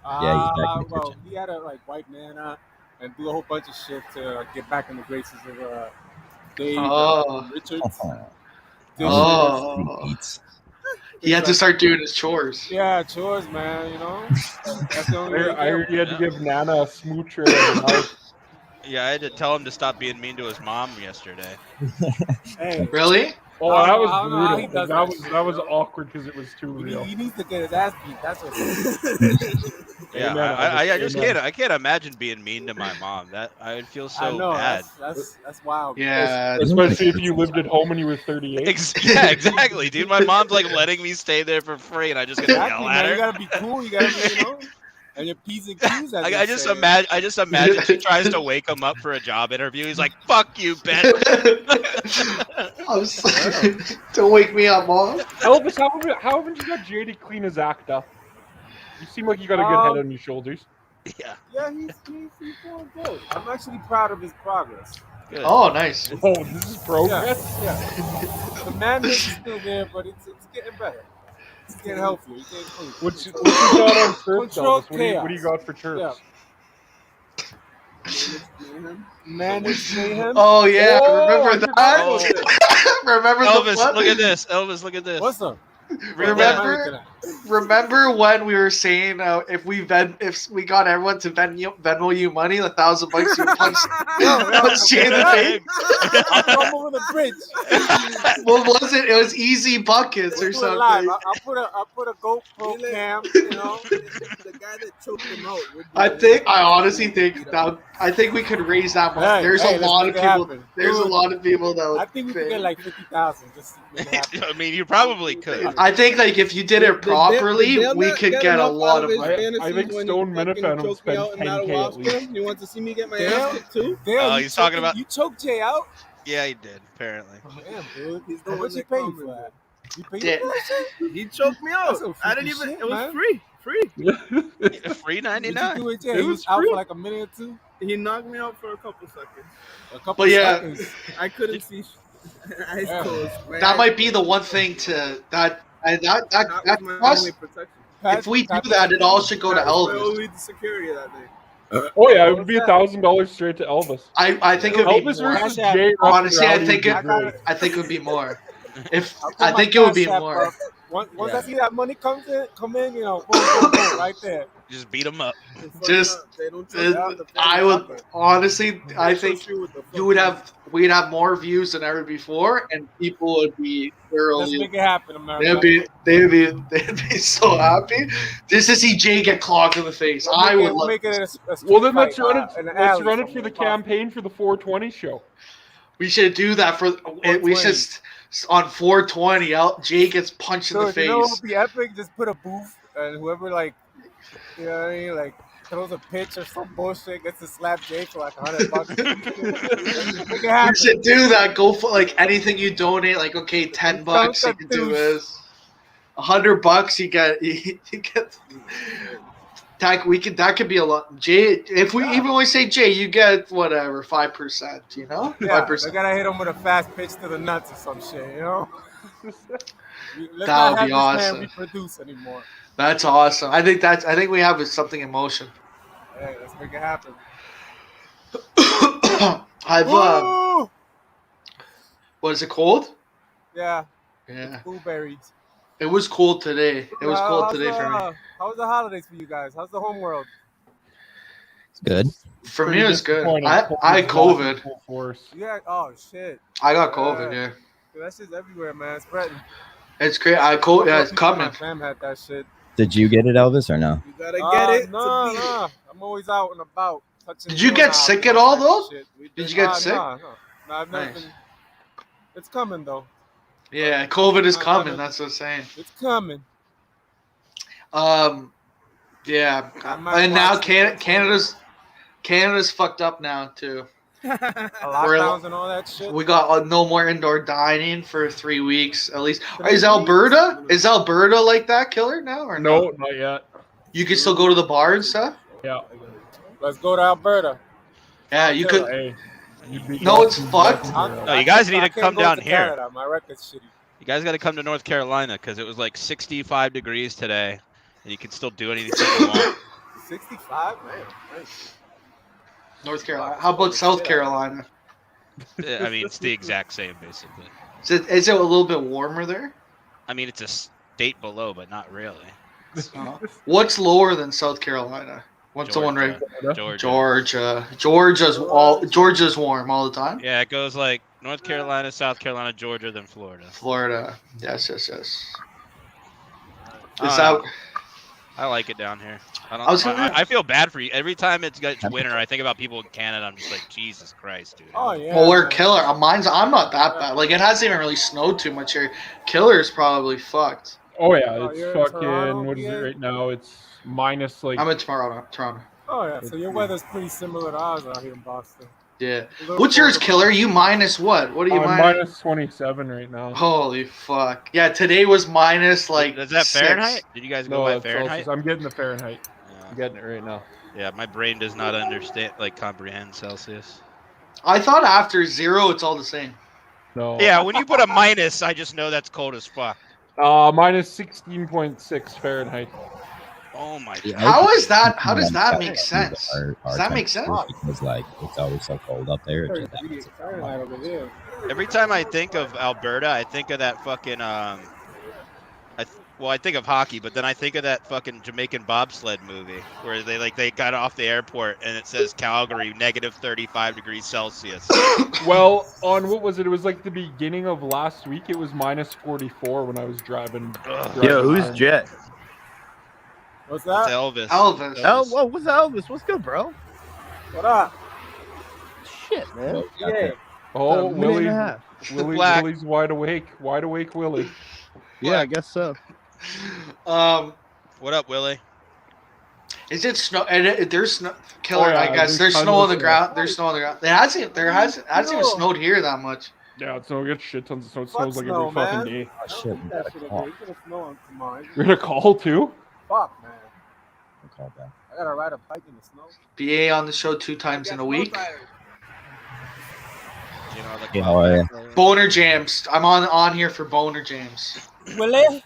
Yeah, he's back in the Well, kitchen. he had to like wipe Nana and do a whole bunch of shit to get back in the graces of Dave Oh. and Richards. Oh. Eats. He had to start doing his chores. Yeah, chores, man. You know, that's the only way. I heard you had to Yeah. give Nana a smoocher. in the house. Yeah, I had to tell him to stop being mean to his mom yesterday. Hey, Really? Oh, I that don't was know how he brutal. does That was awkward because it was too real. he needs to get his ass beat. That's what. It is. Yeah, Amen, I Elvis, just amen. can't imagine being mean to my mom. That I would feel I so know. bad. That's wild. Yeah. Especially if you lived at home and you were 38. Yeah, exactly, dude. My mom's like letting me stay there for free, and I just gotta Exactly, yell at man. You her. gotta be cool. You gotta be, you know, and your P's and Q's. as I they just say. imagine she tries to wake him up for a job interview. He's like, "Fuck you, bitch." I'm sorry. Don't wake me up, Mom. Elvis, how haven't you got Jay to clean his act up? You seem like you got a good head on your shoulders. Yeah. Yeah, he's doing good. I'm actually proud of his progress. Good. Oh, nice. Oh, this is progress. Yeah. The madness is still there, but it's getting better. It's getting healthier. It's getting clean. What's you got on chirps, Control Elvis? What do you got for chirps? Managed mayhem. Oh yeah, Oh, remember I that? Oh, Remember the Elvis, what? look at this. Elvis, look at this. What's up? Read Remember? that. Remember when we were saying if we got everyone to Venmo you money, $1,000 you punch Jay in the face? I'll come over the bridge. What was it? It was easy buckets or We'll do it live. something. I'll put a GoPro Really? cam, you know. The guy that choked him out. would be I honestly think that I think we could raise that money. Hey, There's hey, a let's lot make of it people. happen. There's a Dude, lot of people that would. I think we could get like 50,000 just to make it happen. I mean, you probably could. I think like if you did it properly, Did Dale we not could get a enough lot out of his money. fantasies I think when Stone he fucking Minifan will choked me spend out in 10K at Madawaska? least. You want to see me get my Dale? ass kicked too? Damn, Oh, he's talking about- you choked Jay out. Yeah, he did. Apparently. Damn, dude. He's the How one much you that pay commented. for that? You paid Yeah. for that shit? He choked me That's out. some I didn't freaky even. shit, It was man. free. Free What you 99. do with Jay? It He was was out free. for like a minute or two. He knocked me out for a couple seconds. A couple But yeah, seconds. I couldn't see. Eyes Yeah. closed. My That eyes might be the closed. one thing to that That was my costs. only protection. If we do that, it all should go to That was my Elvis. only security that day. Oh yeah, it would be $1,000 straight to Elvis. I think it would be Elvis more. versus Cash App. Jay. Honestly, I Rowdy think would it. be great. I think it would be more. If I'll put I my think it would be Cash App more. up. Once I Yeah. see that money come in, you know, boom, right there. Just beat him up. They fucked Just- up. They don't trust Uh, you with the I family would fucker. honestly. They I don't think trust you with the you would fucking- have. We'd have more views than ever before, and people would be Let's thoroughly. make it happen, America. They'd be so happy just to see Jay get clogged in the face. I would love. make it a street Well, then fight, let's run it. in the Let's alley run it for somewhere. the campaign for the 420 show. We should do that for. We should on 420. Jay gets punched in the So, you know what face. would be epic? Just put a booth, and whoever like, you know what I mean, like throws a pitch or some bullshit gets to slap Jay for like $100. Make it We happen. should do that. Go for like anything you donate. Like okay, $10 you can do this. $100 you get. You get. That could be a lot. Jay, if we even we say Jay, you get whatever 5%. You know, Yeah, 5%. they gotta hit him with a fast pitch to the nuts or some shit, you know. Let's That not would have be this awesome. man reproduce anymore. That's awesome. I think we have something in motion. Hey, let's make it happen. I've Woo! was it cold? Yeah, Yeah, blueberries. it was cold today. It was cold today for me. How was the holidays for you guys? How's the home world? It's good. For me, Pretty it was good. disappointing. I had COVID's not in COVID. full force. Yeah. Oh shit. I got COVID. Yeah, Dude, that shit's everywhere, man. It's spreading. it's great. Yeah, it's coming. My fam had that shit. Did you get it, Elvis, or no? You gotta get it. No, to beat it. no. I'm always out and about. Touching Did you get doorknobs sick and at all, that though? shit. Did you get sick? No, I've never Nice. been. It's coming though. Yeah, COVID is I coming. haven't- That's what I'm saying. It's coming. Yeah, I might and now watch it. Canada's fucked up now too. Lockdowns and all that shit. We got no more indoor dining for 3 weeks at least. 3 Is Alberta like that, Killer, now or No, not yet. You can still go to the bar and stuff. Yeah. Let's go to Alberta. Yeah, you could. Hey, you'd be No, it's fucked. No, you guys need to I can't come go down to here. Canada. My record's shitty. You guys got to come to North Carolina because it was like 65 degrees today, and you can still do anything you want. 65, man. Nice. North Carolina. How about South Carolina? I mean, it's the exact same basically. Is it a little bit warmer there? I mean, it's a state below, but not really. What's lower than South Carolina? What's the one right? Georgia. Georgia's warm all the time. Yeah, it goes like North Carolina, South Carolina, Georgia, then Florida. Florida. Yes. Is I that? I like it down here. I was gonna- I feel bad for you. Every time it's winter, I think about people in Canada. I'm just like, Jesus Christ, dude. Oh yeah. Well, we're man. Killer. I'm not that bad. Like it hasn't even really snowed too much here. Killer's probably fucked. Oh yeah, Oh, it's you're in fucking. Toronto, What is it yeah? right now? It's minus like. I'm in Toronto. Oh yeah. So your weather's pretty similar to ours out here in Boston. Yeah. A little What's yours, colder. Killer? You minus what? What are you I'm minus? minus 27 right now. Holy fuck. Yeah, today was minus like. Is that 6. Fahrenheit? Did you guys go No, by it's Fahrenheit? Celsius. I'm getting the Fahrenheit. Yeah. I'm getting it right now. Yeah, my brain does not understand, comprehend Celsius. I thought after 0, it's all the same. No. Yeah, when you put a minus, I just know that's cold as fuck. Minus 16.6 Fahrenheit. Oh my Yeah, god. How I is that? think How does that our- make sense? our Does that make sense? temperatures, because like it's always so cold up there. It just 30 happens. Fahrenheit over there. Every time I think of Alberta, I think of that fucking Well, I think of hockey, but then I think of that fucking Jamaican bobsled movie where they got off the airport and it says Calgary -35 degrees Celsius. Well, on what was it? It was like the beginning of last week. It was -44 when I was driving. Yo, who's home. Jet? What's It's that? Elvis. Elvis. Whoa, what's Elvis? What's good, bro? What up? Shit, man. Yeah. Oh, A minute and a half. Black. Willie's wide awake. Wide awake, Willie. Yeah, I guess so. What up, Willie? Is it snow? And there's snow. Killer, Oh, yeah, I guess. there's There's snow on the tons of ground. snow. There's snow on the ground. It hasn't even snowed here that much. Yeah, it's no good. Shit tons of snow. It Fuck snows like snow, every fucking man. day. Oh, shit. We That got a shit call. again. You're gonna snow on tomorrow. You're gonna call too? Fuck, man. We'll call back. I gotta ride a bike in the snow. BA on the show 2 times in a week. You know, like, Yeah, how are you? Boner Jams. I'm on here for Boner Jams. Willie?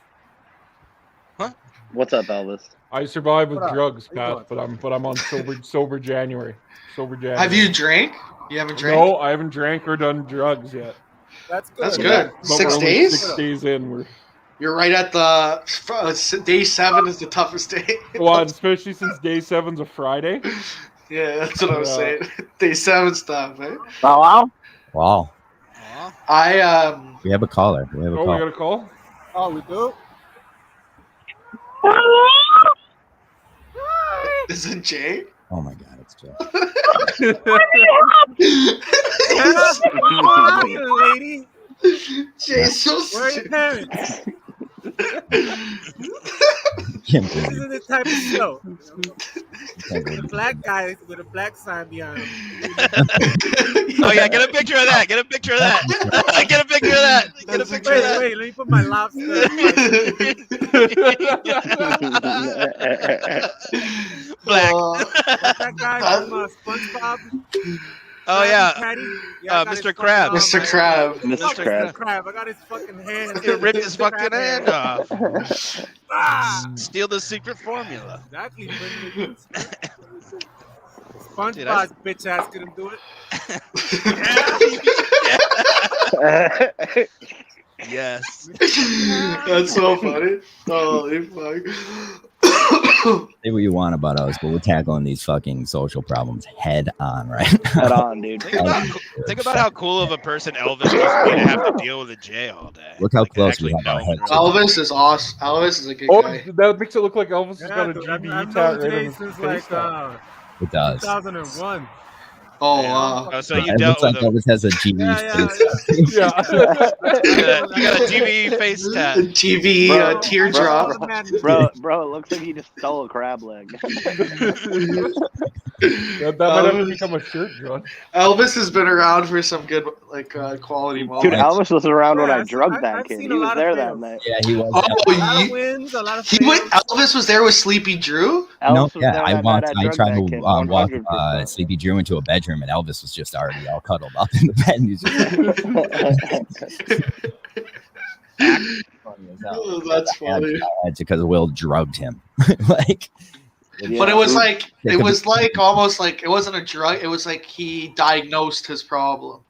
What's up, Elvis? I survived with What up? drugs, How you Pat, but I'm on sober January. Sober January. Have you drank? You haven't drank? No, I haven't drank or done drugs yet. That's good. That's good. But 6 we're only days? 6 days in. We're You're right at the day 7 is the toughest day. well, especially since day 7's a Friday. Yeah, that's what I was Yeah. saying. Day 7 stuff, eh? Wow. Wow. I We have a caller. We have a Oh, we call. got a call. Oh, we do? is it Jay? Oh my god, it's Joe. Lady, Jay's so where are your parents? Can't This believe is the type of show. can't believe The black guy with a black sign behind him. Oh yeah, get a picture of that. Get a picture of that. Get a picture of that. Get a picture of that. Wait, let me put my lobster. Black. That guy from SpongeBob. Oh yeah, Patty? Yeah, I got Mr. his Krab. fucking Mr. arm, Crab. man. Mr. Fuck Krab. Krab. I got his fucking hand. He ripped his fucking Krab hand off. Ah, Steal the secret formula. exactly. Dude, Dude, I- SpongeBob's bitch ass couldn't do it. Yes. That's so funny. Holy fuck. Say what you want about us, but we're tackling these fucking social problems head on right Head now. on, dude. Think about how cool of a person Elvis must be to have to deal with a J all day. Look how Like, close actually we have our knowing heads. her. Elvis is awesome. Elvis is a good Oh, guy. that makes it look like Elvis has Yeah, got a dude, GBE I've tat known right Jay on his since face. like It does. 2001. Oh wow. Oh, so you It dealt looks like with him. Elvis has a GD Yeah, face. Yeah. You got a GV face tat. TV Bro, teardrop. Bro, it looks like he just stole a crab leg. That might have to become a shirt, John. Elvis has been around for some good quality moments. Dude, Elvis was around when Yeah, I drugged I've that kid. seen He a was lot of there that fails. night. Yeah, he was. A lot of Oh, wins, a lot of he fails. went. Elvis was there with Sleepy Drew. No, Elvis was yeah, there I that walked. night I drugged tried that to kid, walk 100%. Sleepy Drew into a bedroom, and Elvis was just already all cuddled up in the bed. And he's just funny as hell. Oh, that's funny. Because Will drugged him. Like, But it was Yeah. like it was like almost like it wasn't a drug. It was like he diagnosed his problem.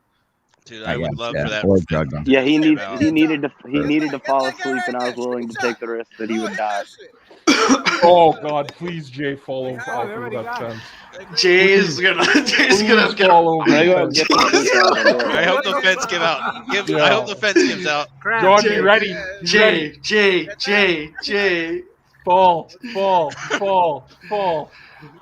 Dude, I would guess, love yeah, for that. or drugged him. Yeah, he needed Get to fall asleep, and I was willing to take the risk that he would die. Oh God, please, Jay, fall over Oh, off they of already that got it. fence. Jay's gonna Please get. fall over. Can I go the and get fence. the food out the door? I hope the fence give out. I hope the fence gives out. Crab. John, Jay. be ready. Be ready. Jay. Fall.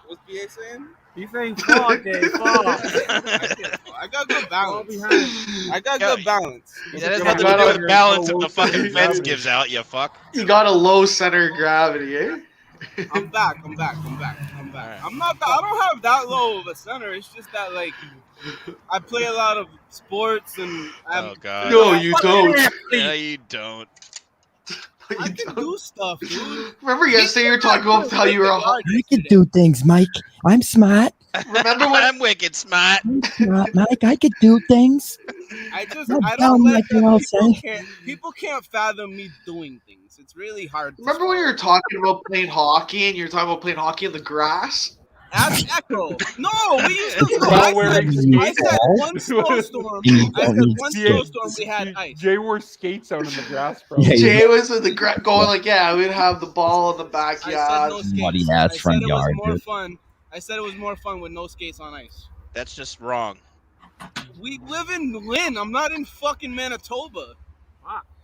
What's BA saying? He's saying fall, Jay, fall. I got good Fall balance. behind. I got good balance. That doesn't have to do with balance if the fucking fence gives out, you fuck. You got a low center of gravity, eh? I'm back. I'm not. I don't have that low of a center. It's just that like I play a lot of sports and Oh god. No, you don't. Yeah, you don't. I can do stuff, dude. Remember yesterday you were talking about how you were. I can do things, Mike. I'm smart. Remember when? I'm wicked smart. Smart, Mike. I can do things. I just Not I dumb don't let like you them. all People can't fathom me doing things. It's really hard. To Remember when you were talking about playing hockey and you were talking about playing hockey in the grass? Ask Echo. No, we used to. No, While I wearing said skates. one snowstorm. I said one snowstorm we had ice. Jay wore skates out in the grass, bro. Yeah, Jay was in the going like, yeah, we'd have the ball in the I said backyard. no Muddy skates. ass I said front it was yard, more dude. fun. I said it was more fun with no skates on ice. That's just wrong. We live in Lynn. I'm not in fucking Manitoba.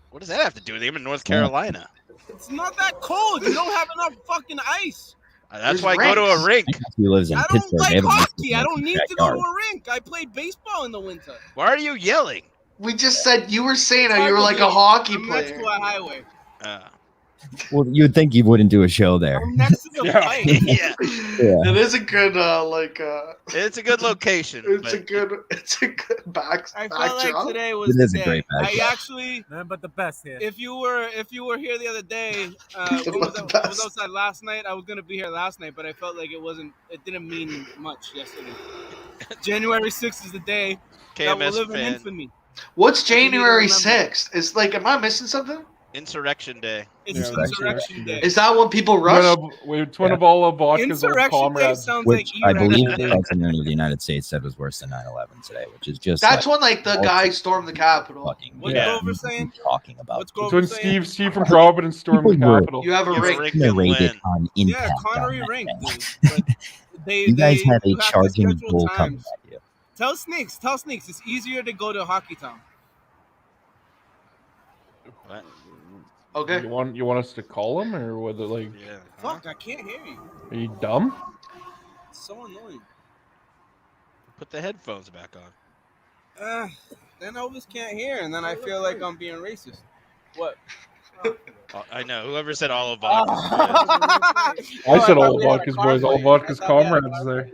What does that have to do with it? I'm in North Carolina. It's not that cold. You don't have enough fucking ice. That's There's why I go to a rink. He lives in I don't Pittsburgh. like They have a hockey. I nice don't need to go to backyard. a rink. I played baseball in the winter. Why are you yelling? We just said you were saying how you were like a hockey I'm next player. to a highway. Well, you'd think you wouldn't do a show there. I'm next to the Yeah. pipe. Yeah, Yeah. It is a good it's a good location. it's a but good back. I felt like backdrop. today was It the is a day. great I backdrop. actually, Nothing but the best here. if you were here the other day, It we was was, the I was best. outside last night. I was gonna be here last night, but I felt like it didn't mean much yesterday. January 6th is the day that will KMS live in fan. infamy. What's I need to January remember. 6th? It's like, am I missing something? Insurrection Day. It's Yeah, Insurrection Day. Is that when people rush? It's one of all of Vodka's old Insurrection Day comrades. sounds Which like I believe the Day. president of the United States said was worse than 9/11 today, which is just That's like, when like the guy stormed the Capitol. fucking What's Yeah. Grover saying? talking about. What's It's Grover when saying? Steve from Providence stormed the People were- Capitol. You have a You ring. ring. Narrated on Yeah, impact. Connery on that Ring, day. dude. But You guys had a you have to charging schedule bull coming times. at you. Tell Sneaks, it's easier to go to Hockey Town. What? Okay. You want us to call him, or whether like Yeah. Fuck, I can't hear you. are you dumb? It's so annoying. Put the headphones back on. Then Elvis can't hear, and then I feel like I'm being racist. What? I know. Whoever said all of Vodka's I said all of Vodka's boys, all of Vodka's comrades there.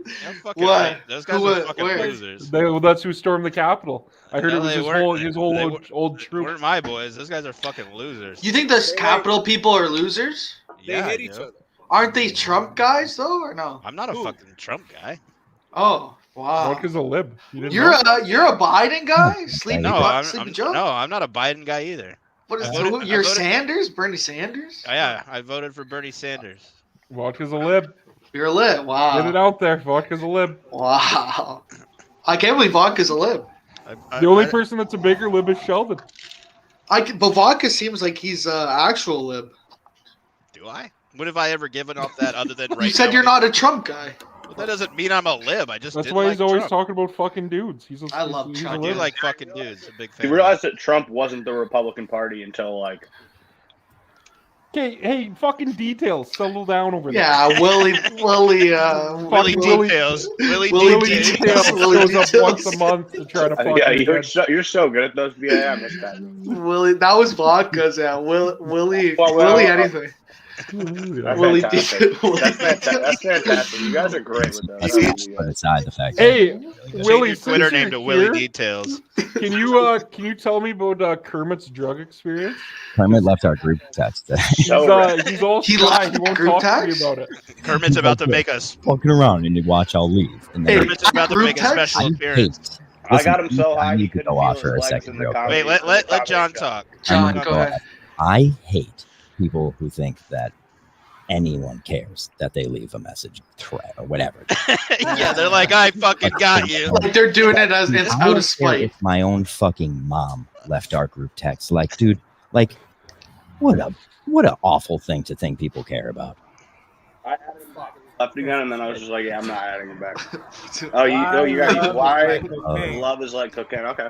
What? Those guys Who are wa- fucking where? losers. That's who stormed the Capitol. I heard No, it was they his weren't. whole They old They troop. weren't my boys. Those guys are fucking losers. You think the Capitol people are losers? They Yeah, hit I each do. other. Aren't they Trump guys though, or no? I'm not a Who? fucking Trump guy. Oh, wow. Vodka's a lib. You didn't You're know? you're a Biden guy? Sleepy No, butt, Sleepy Joe? I'm not a Biden guy either. What is I voted- who, I you're voted- Sanders? Bernie Sanders? Oh, yeah, I voted for Bernie Sanders. Vodka's a lib. You're lit. Get it Wow. out there. Vodka's a lib. Wow. I can't believe Vodka's a lib. The only person that's a bigger lib is Sheldon. But Vodka seems like he's actual lib. Do I? When have I ever given up that other than right You said now? you're not a Trump guy. Well, that doesn't mean I'm a lib. I just That's didn't why like he's always Trump. talking about fucking dudes. I love he's a Trump. I do lib. like fucking dudes. A big fan. You realize that Trump wasn't the Republican Party until like Okay, hey, fucking details. Settle down over there. Yeah, Willie, Willie Fucking Willie- details. Willie Willie details. Details Willie shows up Details. once a month to try to fucking yeah, get- you're so good at those VA. I missed that. Willie, that was Vodka's. Yeah, Willie, Well, Willie, anything. That's Willie fantastic. Willie That's fantastic. That's fantastic. You guys are great with those. Let's not put aside the fact that Hey, Change Willie, your Twitter since name you're to Willie here, Details. can you tell me about Kermit's drug experience? Kermit left our group text today. He's all He shy. left He won't group talk to me text? about it. Kermit's about to make us. Walking around and you watch I'll leave. And Hey, then Kermit's about to group make a text? special I appearance. hate. I got him Listen, so I high he need to couldn't go feel off his for a legs second in the real quick. comedy. Wait, let comedy John show. talk. I John, need to go go ahead. off. I hate people who think that anyone cares that they leave a message thread or whatever. Yeah, they're like, I fucking got you. Like they're doing it as it's I out don't of care spite. if my own fucking mom left our group text. Like, dude, like, what an awful thing to think people care about. I added him back left again, and then I was just like, yeah, I'm not adding him back. Oh, you got why love is like cocaine? Okay.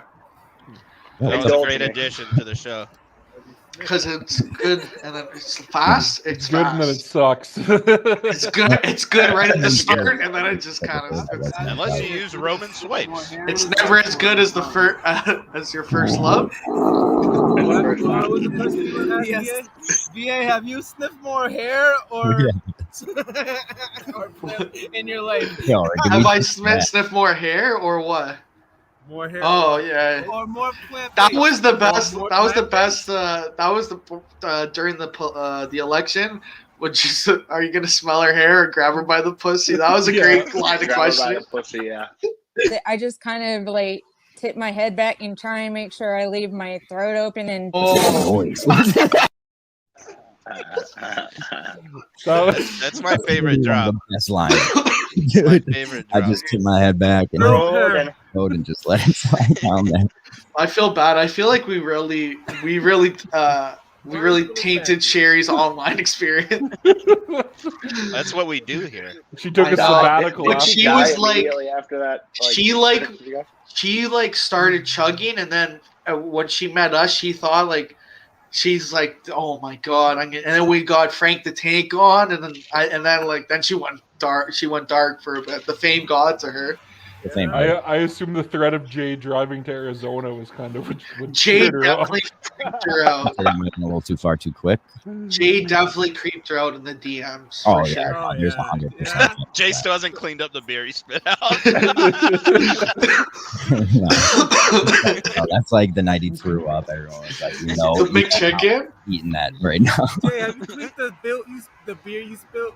Yeah, That what's was up? a great addition to the show. Because it's good and then it's fast. It's Good and then it fast. sucks. It's good. It's good right at the start, and then it just kind of. Unless you use Roman swipes. It's never as good as the first as your first love. VA, have you sniffed more hair or, Yeah. or in your life? Yo, give Have me I some of that. sniffed more hair or what? More hair. Oh yeah. Or more plant. That was the best. More That was the plant-based? best. That was the during the election. Would you? Are you gonna smell her hair or grab her by the pussy? That was a Yeah. great line of Grab her by question. the pussy, yeah. I just kind of like tip my head back and try and make sure I leave my throat open and Oh, Noise. So, That's my favorite drop. That's line. my favorite I drop. just tip my head back and and just let it slide down there. I feel bad. I feel like we really tainted Sherry's online experience. That's what we do here. She took a sabbatical. But she was like, after that. she started chugging, and then when she met us, she thought like, she's like, oh my god, and then we got Frank the Tank on, and then she went dark. She went dark for a bit. The fame got to her. I assume the threat of Jay driving to Arizona was kind of what Jay definitely creeped her out. I went a little too far too quick. Jay definitely creeped her out in the DMs. Oh for yeah, sure. there's 100%. Jay still hasn't cleaned up the beer he spit out. No, that's like the night he threw up. Everyone was like, the big chicken. Eating that right now. Jay, have you cleaned the beer you spilled?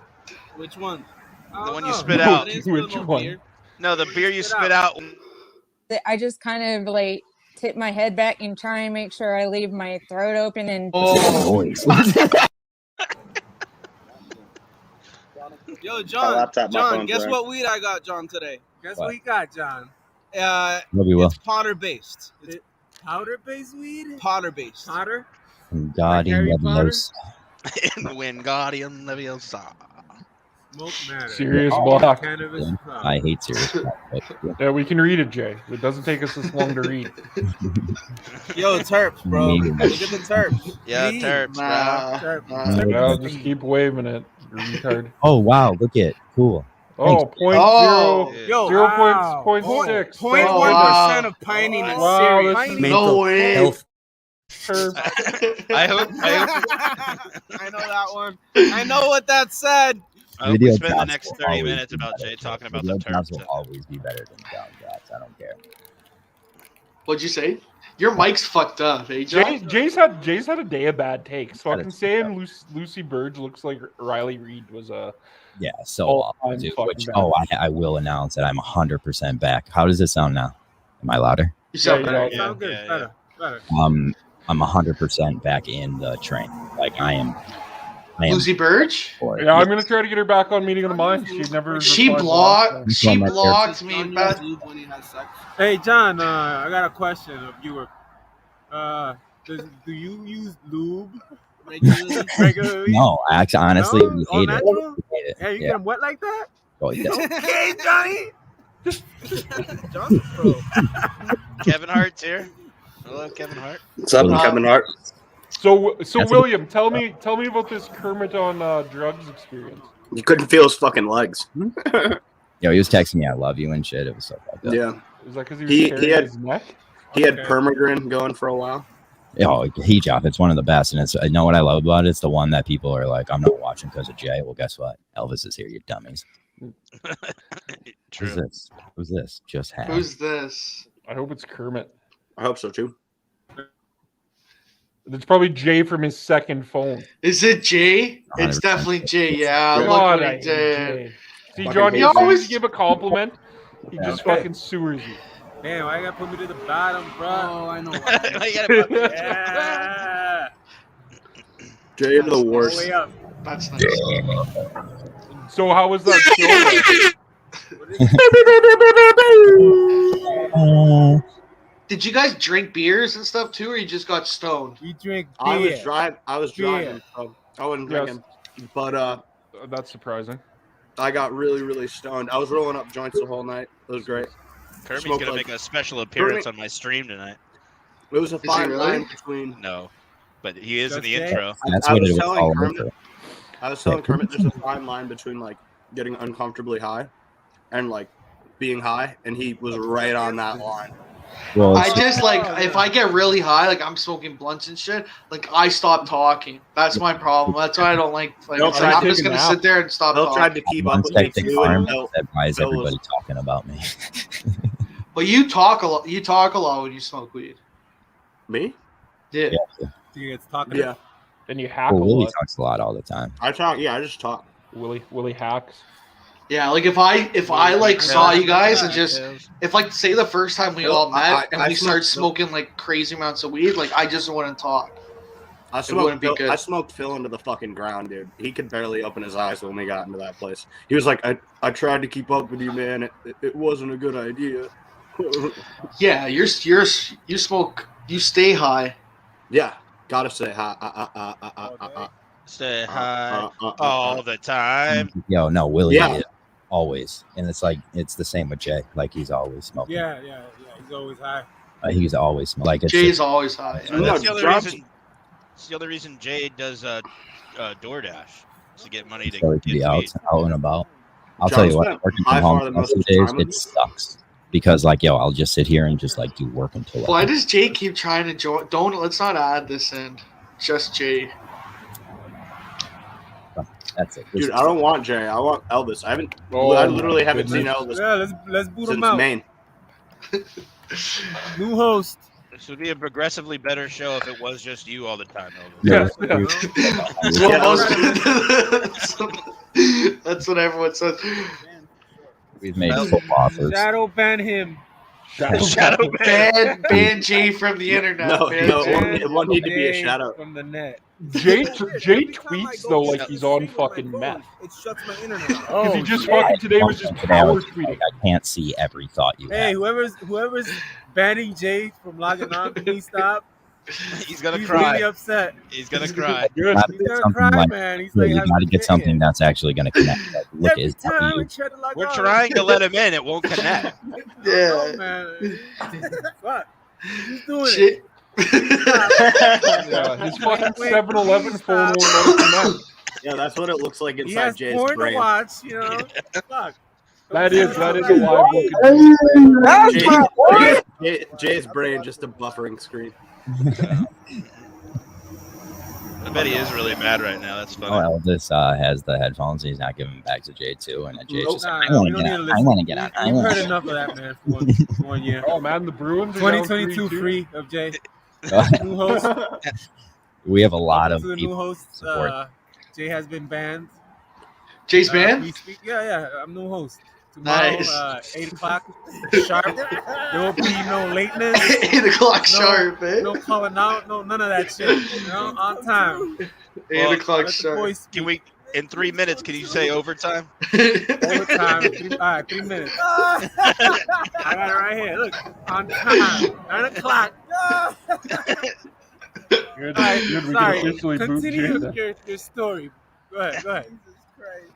Which one? The one you spit out. Which one? No, the beer you spit out. I just kind of like tip my head back and try and make sure I leave my throat open and. Yo, John, guess what weed I got, John, today? Guess what you got, John? It's powder based. It's powder-based weed? Powder-based. Powder? Guardian Leviosa. Wingardium Leviosa. Smoke matter. Serious block. I hate serious block. Yeah, we can read it, Jay. It doesn't take us this long to read. Yo, terps, bro. Look at the terps. Yeah, terps, bro. Well, just keep waving it, retard. Oh wow, look it. Cool. Oh, Oh, 0.6. 0.1% of pining is Wow, serious. No way. Health. I hope. I know that one. I know what that said. I hope we Video spend the drops next will 30 always minutes be about better. Jay talking about Video the drops terms. will always be better than down drops. I don't care. What'd you say? Your mic's fucked up, eh, John? Jay's had a day of bad takes. Fucking saying Lucy Burge looks like Riley Reid was a so all-time dude, fucking bad. I will announce that I'm 100% back. How does it sound now? Am I louder? You sound better. Sound good. Better. I'm 100% back in the train. Like I am Lucy Burge? Yeah, I'm gonna try to get her back on Meeting of the Minds. She never. She replied blocked me. But Hey, John, I got a question. A viewer. Do you use lube regularly? No, actually, honestly, No? we All hate natural? it. We hate it. Yeah, you Yeah. get them wet like that? Oh, yeah. Okay, Johnny. John's a pro. Kevin Hart's here. Hello, Kevin Hart. What's up, Kevin Hart? So William, tell me about this Kermit on drugs experience. You couldn't feel his fucking legs. Yo, he was texting me, "I love you" and shit. It was so fucked up. Yeah. Is that because he was carrying his neck? He had Permagrin going for a while. Oh, Heat Job. It's one of the best, and I know what I love about it. It's the one that people are like, "I'm not watching because of Jay." Well, guess what? Elvis is here, you dummies. True. Who's this? Just had. Who's this? I hope it's Kermit. I hope so too. It's probably Jay from his second phone. Is it Jay? It's 100%. definitely Jay. Yeah, look God, what I he hate did. Jay. See, Fucking Johnny, hate as soon Jay. as you give a compliment, he just Okay. fucking sewers you. Damn, why you gotta put me to the bottom, bro? Oh, I know. You gotta put- Yeah. Jay is the All the worst. way up. That's nice. So how was that show? Did you guys drink beers and stuff too, or you just got stoned? We drink I was beer. driving, so I wasn't Yes. drinking. But That's surprising. I got really, really stoned. I was rolling up joints the whole night. It was great. Kirby's Smoke gonna like- make a special appearance on my stream tonight. It was a he fine really? line between. No, but he is in the Just intro. That's I what was it was telling all Kermit- over. I was telling Kermit there's a fine line between like getting uncomfortably high and like being high, and he was right on that line. Well, I just like if I get really high, like I'm smoking blunts and shit, like I stop talking. That's my problem. That's why I don't like. Don't it's try like I'm to just take a gonna nap. sit there and stop Bill tried talking. to keep up one with me second too, farm and Bill, that buys Bill everybody was- talking about me. But you talk a lot. You talk a lot when you smoke weed. me. Yeah. It's talking. Yeah, And you hack Well, a Willie lot. talks a lot all the time. I talk. Yeah, I just talk. Willie hacks. Yeah, like if I like saw you guys and just if like say the first time we all met and I we smoke- started smoking like crazy amounts of weed, like I just wouldn't talk. I wouldn't be smoked, good. I smoked Phil into the fucking ground, dude. He could barely open his eyes when we got into that place. He was like, I tried to keep up with you, man. It wasn't a good idea. Yeah, you smoke. You stay high. Yeah, gotta say hi. Say hi all the time. Yo, no, Willie Yeah. is always, and it's like it's the same with Jay. Like he's always smoking. Yeah. He's always high. He's always smoking. Like it's Jay's always high. That's the other reason. It's the other reason Jay does DoorDash to get money to so get to be to out eat. and about. I'll John tell you what, spent working by from far home the most most of the days, time with it me. sucks because like yo, I'll just sit here and just like do work until. Why does Jay keep trying to join? Let's not add this in. Just Jay. That's it. Dude, I don't want Jay. I want Elvis. I Oh, literally haven't goodness. seen Elvis Yeah, let's boot him since out. Maine. New host. This would be a progressively better show if it was just you all the time, Elvis. Yeah. That's what everyone says. We've made full offers. Shadow ban him. Shadow ban. Ban Jay from the internet. No, ban no, Jay. it won't need to be a Jay shout out. from the net. Jay tweets though like he's on fucking meth. It shuts my internet. Because he just Yeah, fucking today was just power tweeting. I can't see every thought you Hey, have. whoever's banning Jay from logging on, please stop. He's gonna He's cry. really upset. He's gonna cry. Good. Gotta He's get gonna something cry, like- man. He's Yeah, like, you got to get something that's actually going to connect. Like, look, Every is time we you. try to log We're on. trying to let him in. It won't connect. Oh, Yeah. man. Fuck. Who's doing it? Shit. Yeah, his fucking 7-Eleven phone won't connect. Yeah, that's what it looks like He inside has Jay's porn to brain. watch, you know. Fuck. That is a live look. Jay's brain just a buffering screen. I bet he is really mad right now. That's funny. Oh, Elvis has the headphones. He's not giving them back to Jay too, and Jay's just Nah, like, we I want don't to need get to on. listen. I want to get on. I We've want heard to. enough of that, man, for 1 year. Oh man, the Bruins are down 2022 3-2. free of Jay. New host. We have a lot of To the new people. host. support. Jay has been banned. Jay's banned? We speak, yeah, I'm new host. Tomorrow, Nice. 8 o'clock sharp. There will be no lateness. 8 o'clock sharp, eh? No calling out. No, none of that shit. You know, on time. 8 o'clock Let the sharp. boys Can we, in 3 minutes, can you say overtime? overtime. All right, 3 minutes. I got it right here. Look, on time. 9 o'clock. Good, All right, good. We sorry. can officially boot Continue Jay. your story. Go ahead.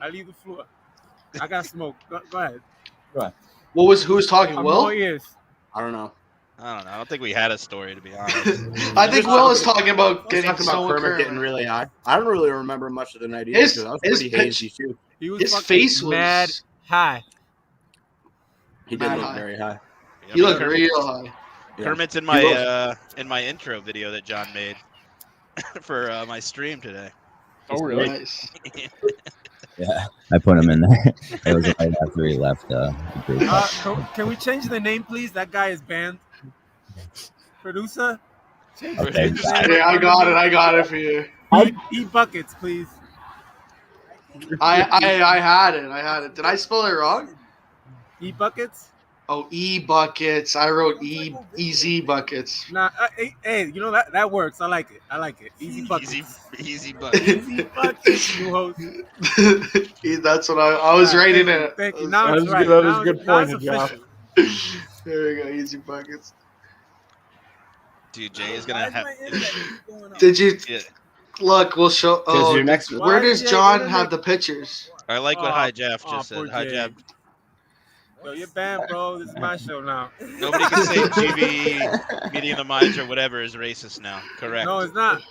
I leave the floor. I got smoke. Go ahead. Who was talking? I'm Will? all ears. I don't know. I don't know. I don't think we had a story, to be honest. I think Will is talking about He's getting talking about so Kermit getting really high. I don't really remember much of the night either. His- 'cause I was his pretty pitch- hazy too. He was His fucking face was mad high. He did Mad look high. very high. Yeah, He but looked Kermit- real high. Yeah. Kermit's in He my intro video that John made for my stream today. Oh really? Nice. Yeah, I put him in there. It was right after he left. Group. Can we change the name, please? That guy is banned. Producer? Change Okay. change the name. Yeah, I got it for you. Eat buckets, please. I had it. Did I spell it wrong? Eat buckets? Oh, E buckets. I wrote EZ buckets. Nah, hey, you know that works. I like it. Easy buckets. Easy bucket. Easy buckets. New host. That's what I was writing it. Thank you. Now That it's is right. good- that is Now good it's- now point, it's Josh. official. There we go. Easy buckets. Dude, Jay is gonna have. Did you Yeah. look? We'll show. Oh, your next- where Why does is John Jay- have the pictures? I like what Oh, Hi Jeff oh, just poor said. Hi Jay. Jeff. Yo, you're banned, bro. This is my show now. Nobody can say TV, Meeting of the Minds, or whatever is racist now. Correct. No, it's not.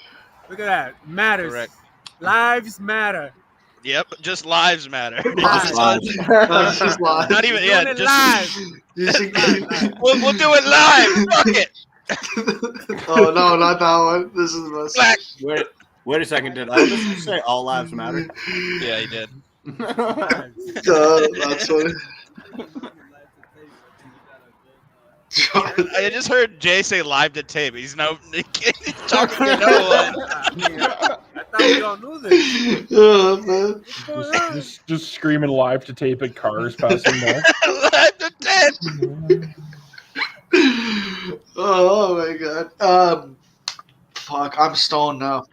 Look at that. Matters. Correct. Lives matter. Yep, just lives matter. Lives. That's just live. Not even, Doing yeah, it just. live. You should- We'll do it live. Fuck it. Oh no, not that one. This is the Black. Wait a second. Did Elvis just say all lives matter? Yeah, he did. That's what. I just heard Jay say live to tape. He's he's talking to no one. I thought we all knew this. Oh, man. What's going on? Just screaming live to tape at cars passing by. Live to tape. Oh my god. fuck, I'm stoned now.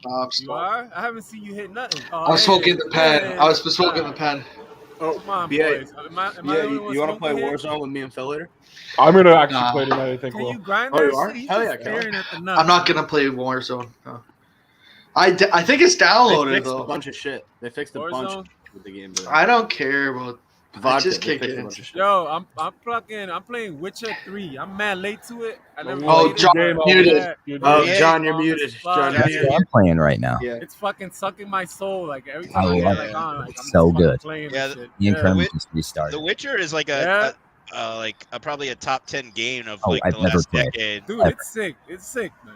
I'm You stoned. are? I haven't seen you hit nothing. Oh, I was hey, smoking the pen. hey, I was smoking the pen. Oh, Come on, BA. boys. Am I the Yeah, only one you want to play smoking here? Warzone with me and Phil later? I'm gonna actually Nah. play tonight. I think. Can Will. you grind Oh, that you are? shit? He's Hell just yeah, Kel. staring at the nuts. I'm not gonna play Warzone. No. I think it's They downloaded fixed a though. bunch of shit. They fixed a bunch Warzone? of shit with the game. Today. I don't care about. Vodka, just they can't fixed get a bunch of shit. Yo, I'm playing Witcher 3. I'm mad late to it. I never Oh, played John, it. but muted. yeah, Oh, Yeah. John, you're Long muted. as fuck. John, That's you're what muted. I'm playing right now. Yeah. It's fucking sucking my soul. Like every I time I get love like it. on, like I'm It's just so fucking good. playing Yeah, this shit. Me and Yeah. Kermit Wit- just restarted. The Witcher is like Yeah. probably a top 10 game of Oh, like I've the never last played. decade. Dude, Ever. it's sick. It's sick, man.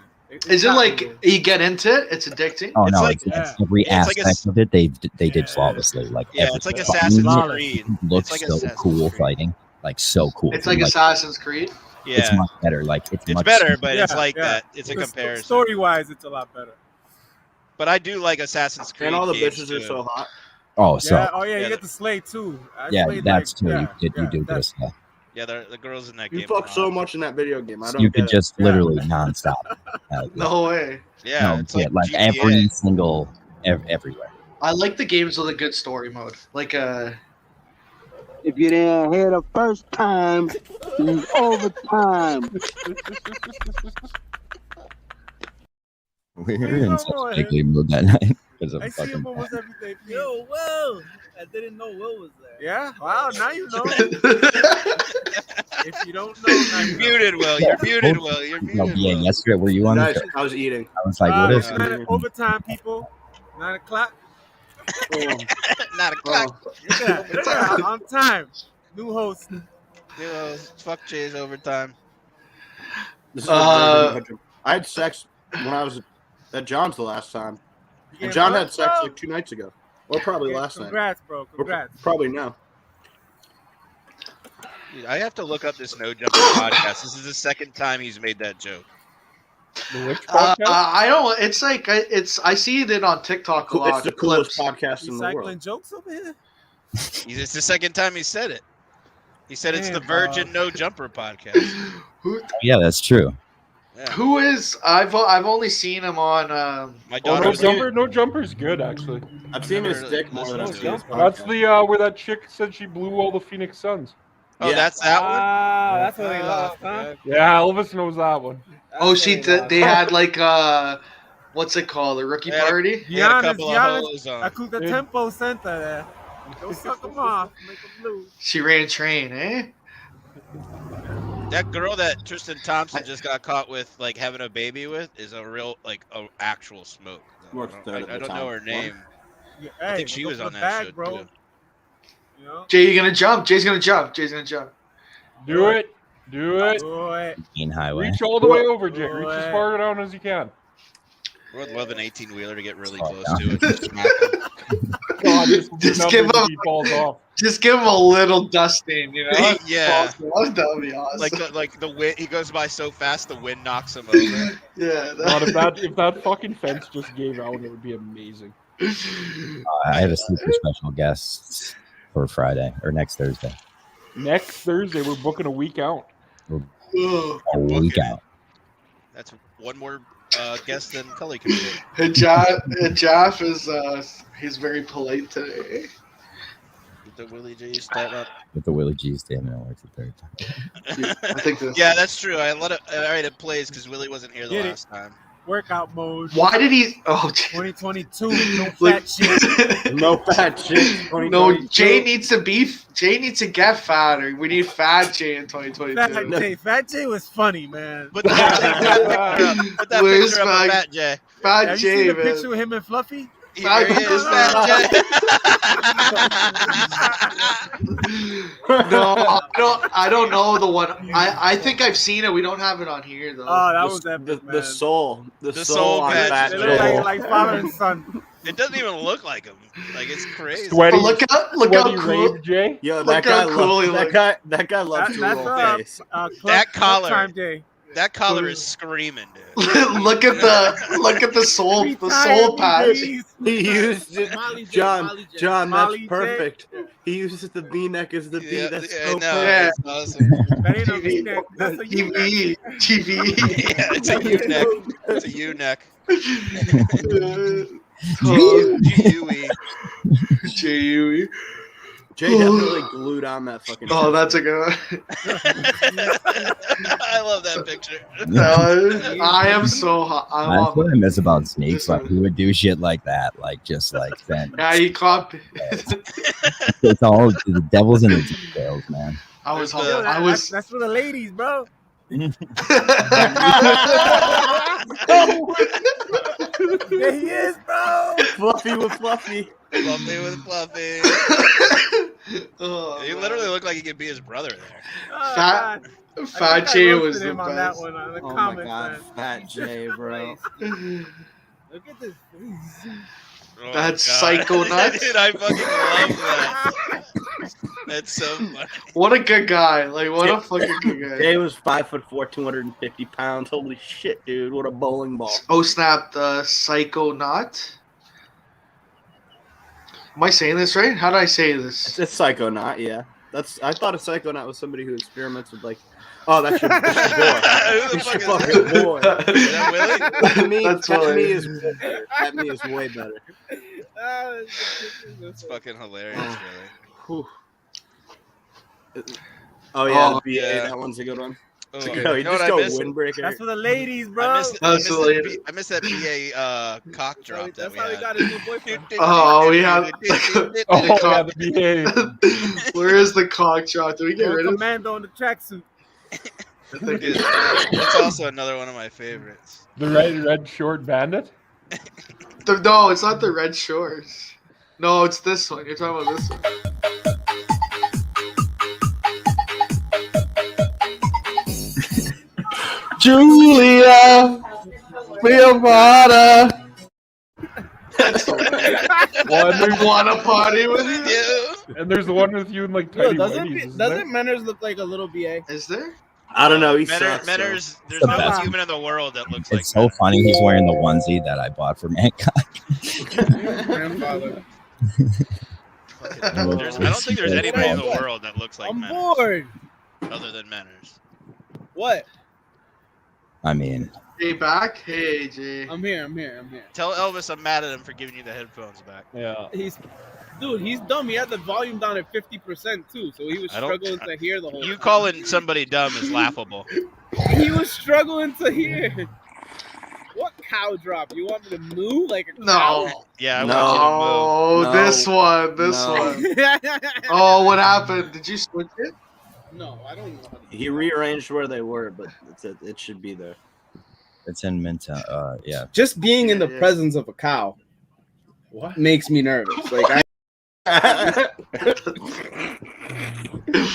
Is it got me, like dude. you get into it? It's addicting. Oh It's no, like- it's yeah. every Yeah, it's like a aspect of it they did Yeah. flawlessly. Like Yeah, every it's like fighting Assassin's Flawless. Creed. looks It's like so Assassin's cool Creed. fighting, like so cool. It's like And, Assassin's Creed. it's Yeah, much better. Like it's it's much better, but it's Yeah, like yeah. that. It's a comparison. Story wise, it's a lot better. But I do like Assassin's Creed. And all the games bitches are too. so hot. Oh, so Yeah. Oh yeah, Yeah, you get to slay too. I yeah, slayed, that's like, true. yeah, You do get a that's- slay. Yeah, the girls in that You game. fuck are so hot. much in that video game. I don't You get could it. just Yeah. literally nonstop. No way. Yeah, no, it's yeah, like, like GTA. every single everywhere. I like the games with a good story mode. Like If you didn't hear the first time, it's overtime. We Hey, were in no such more. a giggly mood that night because of I see him fucking. almost every day. Yo, Will. I didn't know Will was there. Yeah. Wow. Now you know. If you don't know, now you know. Muted, Will. You're muted, Will. You're No, muted, yeah, Will. yesterday were you on Nice. the show? I was eating. I was like, what It's if? overtime, people. 9 o'clock. Not a clock. Yeah, yeah, on time. New host. Fuck Jay's overtime. This is a virgin. I had sex when I was at John's the last time. And John had sex like 2 nights ago. Or probably last night. Congrats, bro. Or Congrats. probably now. Dude, I have to look up this No Jumper podcast. This is the second time he's made that joke. The which podcast? I don't. It's like I see it on TikTok a lot. It's the coolest clips. podcast in the world. Recycling jokes over here. It's the second time he said it. He said it's the Man, Virgin No Jumper podcast. Yeah, that's true. Yeah. Who is? I've only seen him on. My Oh, daughter's no jumper's good actually. I've seen his never dick more than I've listened seen to his That's podcast. the where that chick said she blew all the Phoenix Suns. Oh, Yeah. that's that one. Ah, that's what they lost, huh? Yeah, Elvis knows that one. Oh, see, they had like what's it called? A rookie Yeah. party. He had a Giannis, couple of Giannis, hoes I on. could the tempo center there. Don't suck them off. Make them lose. She ran train, eh? That girl that Tristan Thompson just got caught with, like having a baby with, is a real, like, a actual smoke. Works third at I the don't time. know her name. Yeah, I think she go was for on the that bag, show bro. too. You know? Jay, you gonna jump? Jay's gonna jump. Jay's gonna jump. Do it. Do it. Boy, Main highway. Reach all the way over, Jay. Reach as far down as you can. I would love an 18-wheeler to get really Oh, close yeah. to it. Just smack him. God, Just give him- he falls off. Just give him a little dusting, you know? Yeah. That would be awesome. Like the wind, he goes by so fast, the wind knocks him over. Yeah. God, if that fucking fence just gave out, it would be amazing. I have a super special guest for Friday or next Thursday. Next Thursday, we're booking a week out. Ugh. A week out. That's one more guest than Cully can do. And Jaff is he's very polite today. With the Willie G stat up. With the Willie G standing there like the third time. I think this. Yeah, that's true. I let it. All right, it plays because Willie wasn't here the Get it. last time. workout mode. Why did he? Oh, 2022. No Like- fat shit. No fat shit. no. Jay needs to be. Jay needs to get fatter. We need fat Jay in 2022. Fat Jay was funny, man. Put that picture up. Put that Where's picture up my- of Fat Jay. Fat Have you Jay, seen the man. picture of him and Fluffy? Here he is, Fat Jay. No, I don't know the one. I think I've seen it. We don't have it on here though. Oh, that The- was epic, the man. soul. The The soul soul on patch. Fat They Jay. look like father and son. It doesn't even look like him. Like it's crazy. Sweaty, But look how sweaty cool. rave, Jay. Yo, Look that guy how cool loves he that looks. guy. That guy loves to That's roll face. That collar. Time Day. That color is screaming, dude. look at the soul patch. He used it, Molly J, John. Molly J. John, Molly that's J. perfect. He uses the V-neck as the V. Yeah, That's yeah, so no, perfect. it's awesome. That ain't a V-neck. That's a U-neck. TV. Yeah, it's a U-neck. It's a U-neck. G-U-E. J-U-E. Jay definitely glued on that fucking. Oh, that's a good one. I love that picture. I am so hot. That's what I miss about Sneaks. Like he would do shit like that, like just like then. Yeah, he caught. It's all the devil's in the details, man. I was. Yo, I was. That's for the ladies, bro. There he is, bro. Fluffy with Fluffy. Fluffy with Fluffy. Oh, He literally looked like he could be his brother there. Oh, Fat, God. Fat I Jay roasted was the him on that best. one on the Oh my comments, god, man. Fat Jay, bro. Look at this face. Oh, That's God. psycho nuts. Dude, I fucking love that. That's so funny. What a good guy! Like, what a fucking good guy. Jay was 5'4", 250 pounds. Holy shit, dude! What a bowling ball. Oh snap! The Psychonaut. Am I saying this right? How do I say this? It's Psychonaut, yeah. I thought a Psychonaut was somebody who experiments with like. Oh, that's your boy. Who the That's fuck your is fucking boy. Is that Willie? That's that Willie. me is way better. That me is way better. It's fucking hilarious, really. Whew. Oh yeah, Oh, the BA, yeah. that one's a good one. Oh, Go, you you know just what I go miss? windbreaker. That's for the ladies, bro. I miss that Absolutely. BA cock drop that That's we how he had. got his new boyfriend. Oh, we have. Oh yeah, the BA. Where is the cock shot? Do we get rid of? Commando in the tracksuit. Dude, it's also another one of my favorites. The red short bandit. No, it's not the red shorts. No, it's this one. You're talking about this one. Julia, Leovada. One, Wanna party with you? Yeah. and there's the one with you in like Yo, tiny whities, isn't there? Doesn't Menners look like a little BA? Is there? I don't know. He sucks. so. There's The no best. human in the world that looks like It's so funny. He's wearing the onesie that I bought for Mankind. Grandfather. I don't think there's anybody in the world that looks like I'm Menners bored. other than Menners. What? I mean, Hey, back. Hey, Jay. I'm here. Tell Elvis I'm mad at him for giving you the headphones back. Yeah. He's dumb. He had the volume down at 50% too, so he was I don't- struggling to hear the whole You time. calling somebody dumb is laughable. He was struggling to hear. What cow drop? You want me to moo like a cow? No. Yeah, I No. Oh, No. this one. This No. one. Oh, what happened? Did you switch it? No, I don't know. How to He rearranged where they were, but it should be there. it's in Minto. Yeah. Just being in the Yeah. presence of a cow What? makes me nervous. Like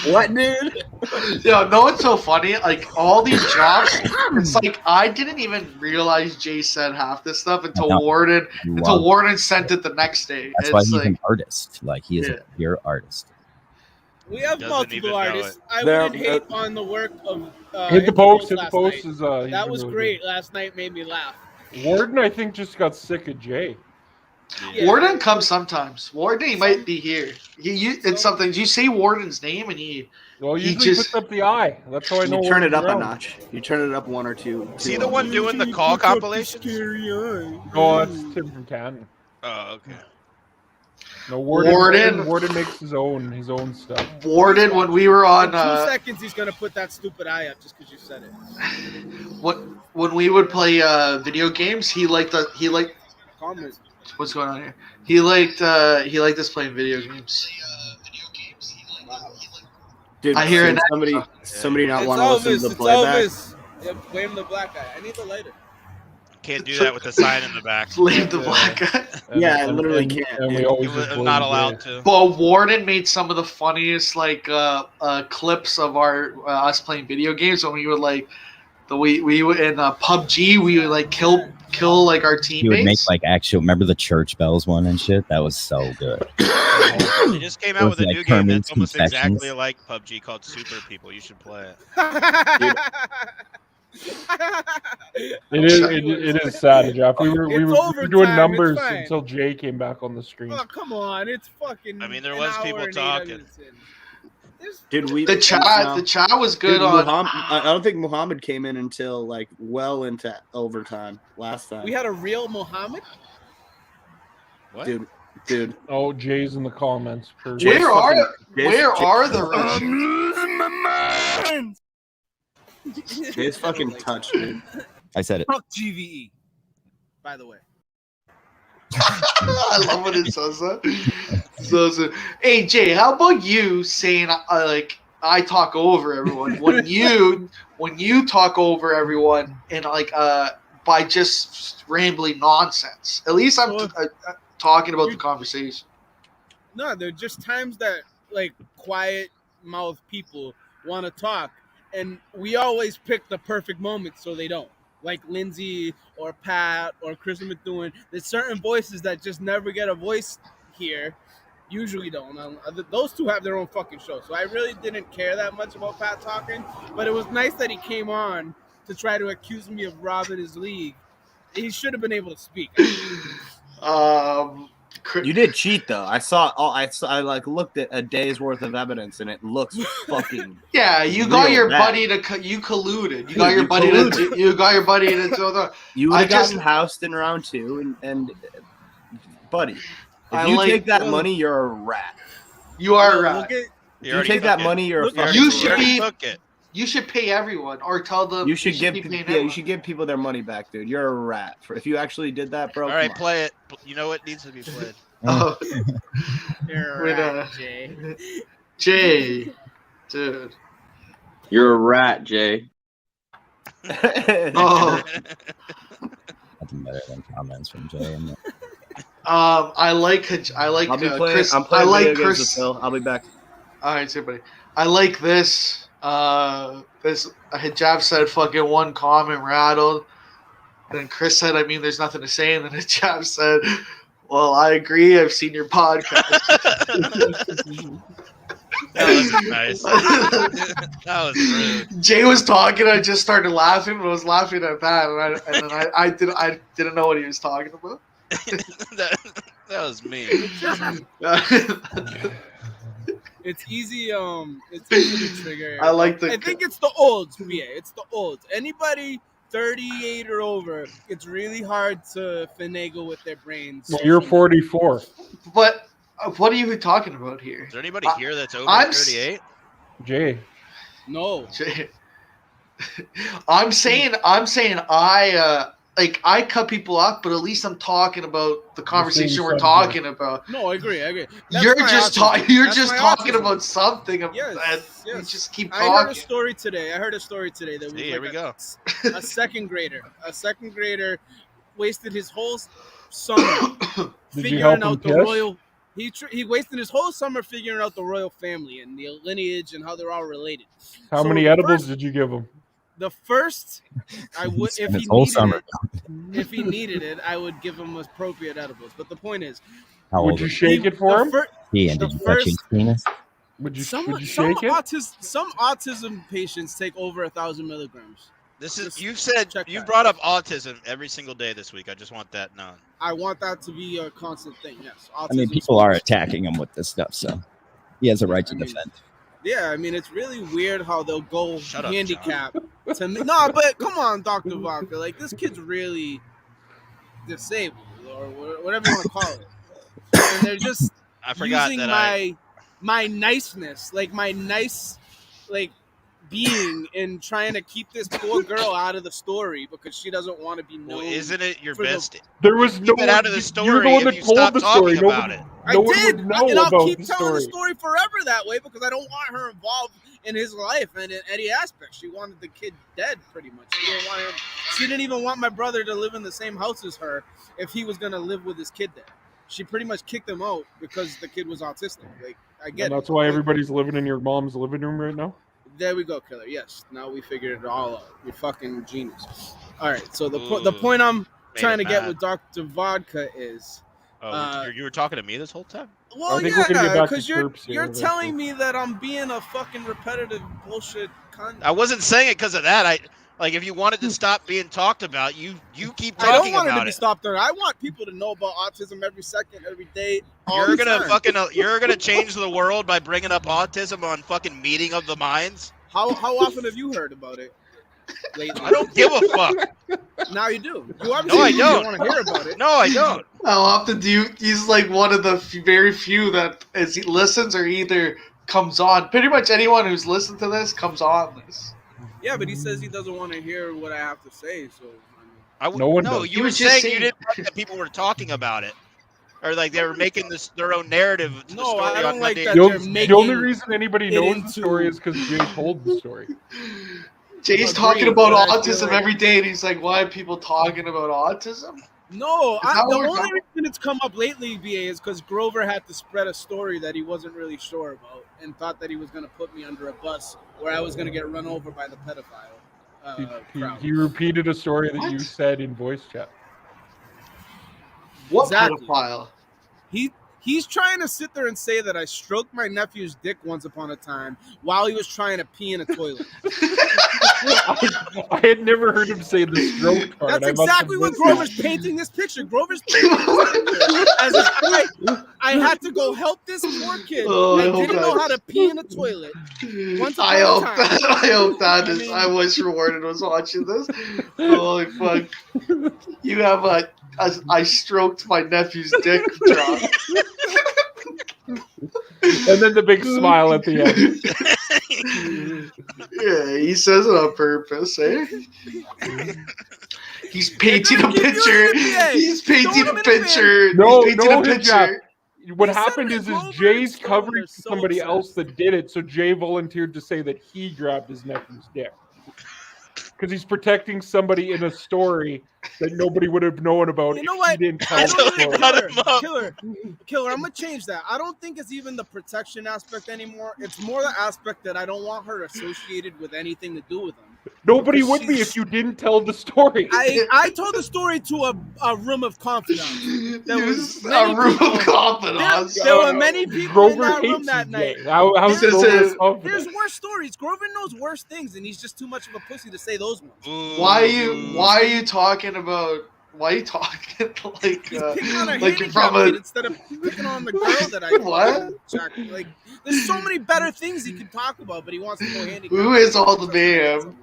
what, dude? Yo, no, it's so funny. Like all these drops, it's like I didn't even realize Jay said half this stuff until No. Warden Love- Warden sent it the next day. That's why It's he's like an artist. Like he is Yeah. a pure artist. We have Doesn't even multiple know artists. I There- wouldn't hate on the work of Hit the post. Hit the last post night. is That he's was really great. Last night made me laugh. good. Warden, I think, just got sick of Jay. Yeah. Warden comes sometimes. Warden, he might be here. It's something. Do you say Warden's name and he? Well, He usually just- puts up the eye. That's how I know. You turn it Warden's up a around. notch. You turn it up one or two. Is he the one doing the call compilations? Oh, it's Tim from Canton. Oh, okay. No, Warden. Warden. Warden makes his own stuff. Warden, when we were on, In 2 seconds, he's gonna put that stupid eye up just because you said it. when we would play video games, he liked Comments. what's going on here. He liked us playing video games. Dude, I hear can it. somebody not It's want to listen Elvis. to the It's playback. Elvis. Yeah, blame the black guy. I need the lighter. Can't do that with the sign in the back. Leave the black guy. Yeah, I literally can't, And we dude. always You just were blame not Jay. allowed to. But Warden made some of the funniest clips of our us playing video games when we would we would in PUBG we would like kill like our He would make teammates. like actual. Remember the church bells one and shit? That was so good. They just came It out was with a like new game that's Herman's almost Confessions. exactly like PUBG called Super People. You should play it. It is sad, Jeff. We were doing overtime, numbers it's fine. until Jay came back on the screen. Oh, come on. It's fucking. I mean, there an was hour people and 8 talking. minutes in. Dude, The chat was good on. I don't think Muhammad came in until like well into overtime last time. We had a real Muhammad. What? Dude. Oh, Jay's in the comments. Where are the Russians? Jay's fucking touched, dude. I said it. Fuck GVE. By the way. I love when it says that. So, hey Jay, how about you saying like I talk over everyone when you talk over everyone and like by just rambling nonsense. At least I'm talking about the conversation. No, there are just times that like quiet mouth people want to talk, and we always pick the perfect moment so they don't. Like Lindsay or Pat or Chris McDowan, there's certain voices that just never get a voice here. Usually don't. Those two have their own fucking show. So I really didn't care that much about Pat talking, but it was nice that he came on to try to accuse me of robbing his league. He should have been able to speak. You did cheat though. I like looked at a day's worth of evidence and it looks fucking. Yeah, you got your buddy to you colluded. You got your buddy to do the. You would have gotten housed in round 2, and buddy, if you take that money, you're a rat. You are a rat. If you take that money, you're a fucking. You should pay everyone or tell them. You should give people their money back, dude. You're a rat. If you actually did that, bro. All right, play it. You know what needs to be played. Oh. You're a rat, Jay. Jay, dude. You're a rat, Jay. Oh. Nothing better than comments from Jay. I like Chris. I'm playing Chris. With Phil. I'll be back. All right, everybody. I like this. This Hijab said fucking one comment rattled. Then Chris said, I mean, there's nothing to say. And then Hijab said, well, I agree. I've seen your podcast. That was nice. That was rude. Jay was talking. I just started laughing, but I was laughing at that. And then I didn't know what he was talking about. that was me. It's easy. It's easy to trigger. I think it's the olds. Yeah, it's the olds. Anybody 38 or over, it's really hard to finagle with their brains. Well, you're 44. But what are you talking about here? Is there anybody here that's over 38? Jay. No. Jay. I'm saying I cut people off, but at least I'm talking about the conversation we're talking about. No, I agree. You're just talking about something. Yes. You just keep talking. I heard a story today that was here we go. A second grader wasted his whole summer figuring out the royal. He wasted his whole summer figuring out the royal family and the lineage and how they're all related. How many edibles did you give him? The first, I would if he needed it, I would give him appropriate edibles. But the point is, would you shake it for him? Did you touch his penis? Would you shake it? Some autism patients take over 1,000 milligrams. You've brought up autism every single day this week. I just want that known. I want that to be a constant thing. Yes. I mean, people are attacking him with this stuff, so he has a right to defend. Yeah, I mean, it's really weird how they'll go handicap to me. No, but come on, Dr. Vodka. Like, this kid's really disabled or whatever you want to call it. And they're just using my niceness, like my nice, like, being and trying to keep this poor girl out of the story because she doesn't want to be known. Well, isn't it your best? There was no one out of the story. You're the one that told the story. About it. I did, and I'll keep telling the story forever that way because I don't want her involved in his life and in any aspect. She wanted the kid dead, pretty much. She didn't even want my brother to live in the same house as her if he was gonna live with his kid there. She pretty much kicked him out because the kid was autistic. Like, I get it. That's why everybody's living in your mom's living room right now. There we go, Killer. Yes, now we figured it all out. You're fucking genius. All right, so the point I'm trying to get with Dr. Vodka is... you were talking to me this whole time? Well, yeah, because you're telling me that I'm being a fucking repetitive bullshit cunt. I wasn't saying it because of that. Like, if you want it to stop being talked about, you keep I don't talking want it about to be it. stopped there. I want people to know about autism every second, every day. You're gonna change the world by bringing up autism on fucking Meeting of the Minds. How often have you heard about it lately? I don't give a fuck. Now you do. You No, obviously I don't. want to hear about it. No, I don't. How often do you? He's like one of the very few that he listens or either comes on. Pretty much anyone who's listened to this comes on this. Yeah, but he says he doesn't want to hear what I have to say. So You were saying you didn't like that people were talking about it, or like they were making their own narrative. To the story I don't on like Monday. that. The only reason anybody knows the story is because Jay told the story. Jay's talking about autism every day, and he's like, "Why are people talking about autism?" No, Is that the what we're only talking- reason it's come up lately, BA, is because Grover had to spread a story that he wasn't really sure about and thought that he was going to put me under a bus where I was going to get run over by the pedophile. He repeated a story that you said in voice chat. What Exactly. pedophile? He's trying to sit there and say that I stroked my nephew's dick once upon a time while he was trying to pee in a toilet. I had never heard him say the stroke part. That's I must exactly have what missed Grover's it. painting this picture. Grover's painting this picture as if I had to go help this poor kid Oh, I that hope didn't know that- how to pee in a toilet. Once I upon hope a time. that I hope that is. mean- I wish Rewarded was watching this. Holy fuck! You have a I stroked my nephew's dick drop. And then the big smile at the end. Yeah, he says it on purpose, eh? He's painting a picture. He's painting a picture. No, He's painting no, a Hijab. picture. What happened is Jay's covering for somebody else that did it, so Jay volunteered to say that he grabbed his nephew's dick. Because he's protecting somebody in a story that nobody would have known about. You know if what? He didn't tell I the don't story. think Killer, I'm gonna change that. I don't think it's even the protection aspect anymore. It's more the aspect that I don't want her associated with anything to do with him. Nobody Because would be if you didn't tell the story. I told the story to a room of confidence. There was A many room people- of confidence. There were many people in Grover that room hates that you, night. Jay. How's This Grover is- confident? There's worse stories. Grover knows worse things, and he's just too much of a pussy to say those ones. Why are you talking about? Why are you talking like Picking on a like you're handicap from a? kid instead of picking on the girl that I What? Jack, like, there's so many better things he can talk about, but he wants to go handicap. Who is all the man?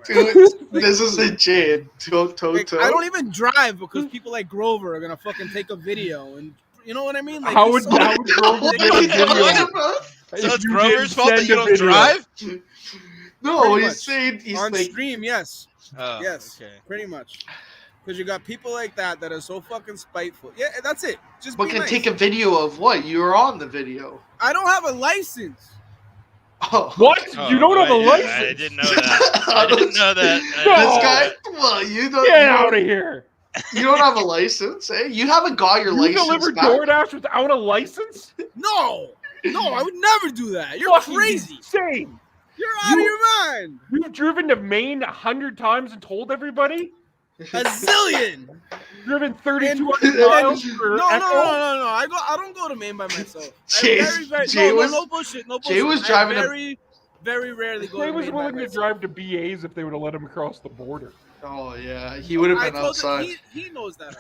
This is a Jade. Like, I don't even drive because people like Grover are gonna fucking take a video, and you know what I mean? Like, How there's would so how many would Grover get a video? So it's Grover's fault that you don't drive? No, Pretty he's much. saying he's on like. stream, yes. Oh, Yes, okay. pretty much. Because you got people like that are so fucking spiteful. Yeah, that's it. Just But be can nice. take a video of what? You were on the video. I don't have a license. Oh. What? Oh, You don't have a I license? didn't know that. I didn't know that. This guy, well, you don't. Get you out don't- of here! You don't have a license, eh? You haven't got your You license deliver back. DoorDash without a license? No, I would never do that. You're Fucking crazy. insane. You're out of your mind. You've driven to Maine 100 times and told everybody? A zillion. Driven And- 3,200 miles and- for no, Echo? no. I don't go to Maine by myself. No bullshit. No bullshit. Jay was I driving a- very, very rarely go Jay to was Maine by willing to myself. drive to BA's if they would have let him across the border. Oh yeah, he would have I been told him outside. he knows that.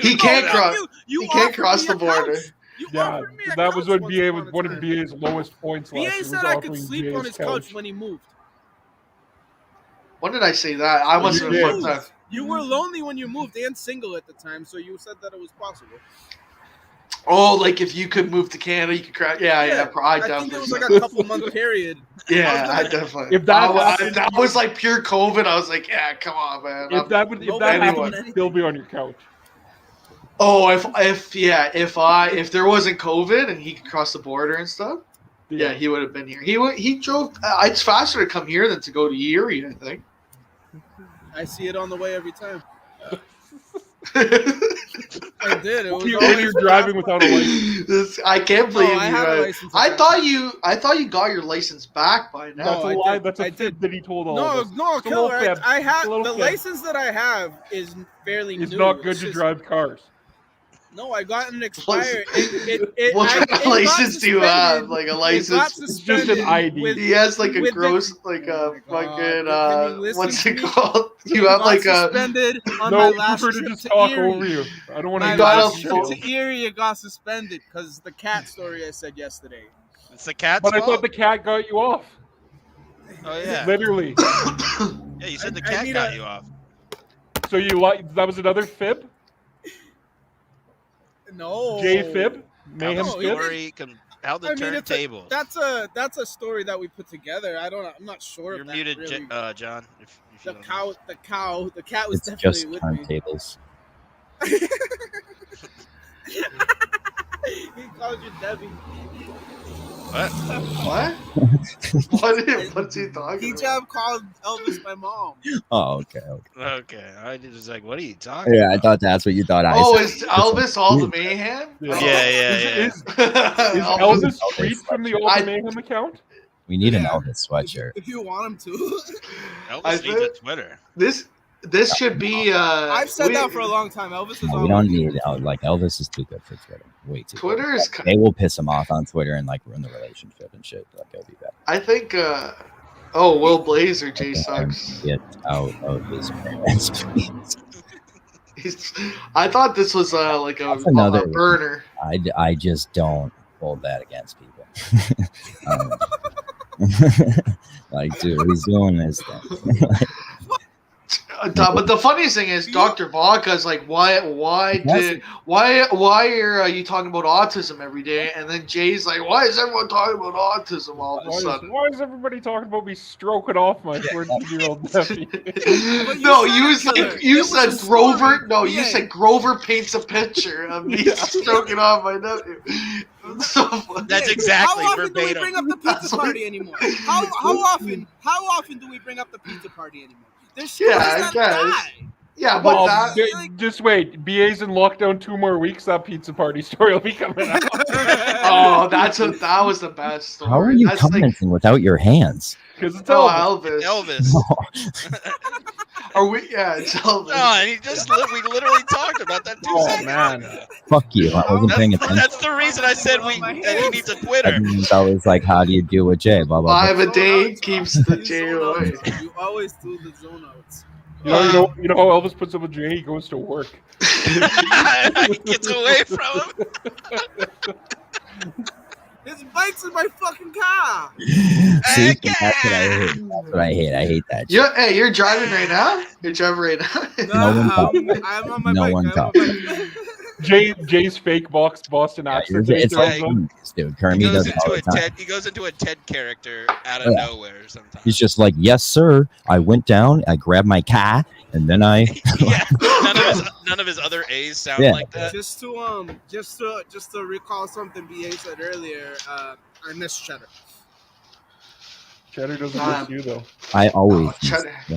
He can't cross. You He can't offered cross me the a border. couch. You Yeah, offered me a that was couch when BA once was upon one a of time. BA's lowest points last. BA He was said I could offering sleep BA's on his couch when he moved. When did I say that? I must have You been did. fucked up. You were lonely when you moved and single at the time, so you said that it was possible. Oh, like if you could move to Canada, you could crack. Yeah. I I think definitely. it was like said a that. couple month period. Yeah, I definitely. If that happened- that was like pure COVID. I was like, yeah, come on, man. If that Anyone. happened, you'd still be on your couch. Oh, if there wasn't COVID and he could cross the border and stuff, yeah, he would have been here. He drove. It's faster to come here than to go to Erie, I think. I see it on the way every time. I did. It was You're always driving without a license. I can't believe I you. had a man. license I at thought you got your license back by now. That's a I lie. did. That's a I fib that he told all No, of us. no, It's a little Killer. fib. I It's have a little the fib. license that I have is fairly It's new. not good It's to just- drive cars. No, I got an expired. What kind of license do you have? Like a license? It's just an ID. He has like a gross, like a fucking, what's it called? You have like a. Suspended on No, my we last prefer to trip just to talk Erie. over you. I don't want My to. last trip to Erie, it got suspended because the cat story I said yesterday. It's the cat's But I fault. thought the cat got you off. Oh yeah. Literally. Yeah, you said the cat got you off. So you like that was another fib? No. J fib? How Mayhem the fib? story how the it's a- turntables. That's a story that we put together. I'm not sure. You're if that muted, really, John. If the you don't cow, the cat was It's definitely just with me. turntables. He called you Debbie. What? What? What's he talking He about? just called Elvis my mom. Oh, okay. Okay, I was just like, what are you talking Yeah, about? I thought that's what you thought. Oh, I is Elvis all the mayhem? Yeah. Yeah. Is Elvis Street from the All the Mayhem account? We need an Elvis sweatshirt. If you want him to. Elvis needs a Twitter. This should be. I've said that for a long time. Elvis is No, on. we don't need like Elvis is too good for Twitter. Way too. Twitter good. is They will piss him off on Twitter and like ruin the relationship and shit. Like it'll be bad. I think. Will Blazer Jay sucks. Get out of his parents, please. I thought this was like That's a another burner. I just don't hold that against people. Like, dude, he's doing this thing. But the funniest thing is, Dr. Vodka's like, why are you talking about autism every day? And then Jay's like, why is everyone talking about autism all of a sudden? Why is everybody talking about me stroking off my 14-year-old nephew? No, you said Grover. No, you said Grover paints a picture of me stroking off my nephew. So funny. That's exactly How often do we verbatim. bring up the pizza party anymore? How often do we bring up the pizza party anymore? There's stories that die. Yeah, but Well, just wait. BA's in lockdown 2 more weeks. That pizza party story will be coming out. Oh, that was the best story. How are you That's like, commenting without your hands? Because it's Elvis. Elvis. Are we? Yeah, it's Elvis. No, and we literally talked about that 2 seconds. Man. Fuck you. I wasn't paying attention. That's the reason I said that he needs a Twitter. Everyone's always like, how do you deal with Jay? Blah, blah, blah. 5 a day keeps the J away. You always do the zone outs. You know how Elvis puts up with Jay? He goes to work. He gets away from him. His bike's in my fucking car. See, that's what I hate. That's what I hate. I hate that shit. Hey, you're driving right now? You're driving right now? No one talks. I'm on my No bike. one I'm on talks. my bike. Jay's fake Boston accent. It's like, Right. dude, He Kermit goes does it all into the a time. Ted. He goes into a Ted character out of Yeah. nowhere sometimes. He's just like, yes, sir. I went down, I grabbed my car, and then I. Yeah, none of his other A's sound Yeah. like that. Just to recall something BA said earlier, I miss Cheddar. Cheddar doesn't miss you, though. I always.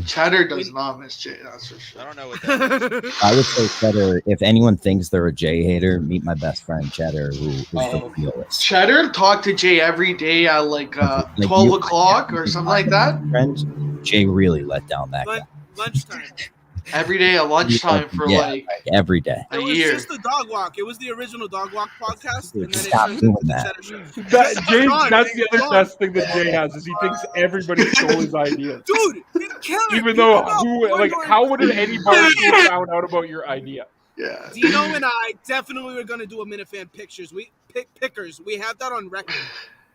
Cheddar does not miss Jay, that's for sure. I don't know what that is. I would say Cheddar. If anyone thinks they're a Jay hater, meet my best friend Cheddar, who is the realist. Cheddar talked to Jay every day at like 12 o'clock or something like that. Friend, Jay really let down that guy. Lunchtime. Every day at lunchtime for like every day. a It was year. just the dog walk. It was the original dog walk podcast. And then Stop it doing turned into that. Cheddar Show. That's the other John. best thing that Jay has is he thinks everybody stole his ideas. Dude, killer. Even though how would anybody have found out about your idea? Yeah. Dino and I definitely were gonna do a Minifan pictures. Pickers. We have that on record.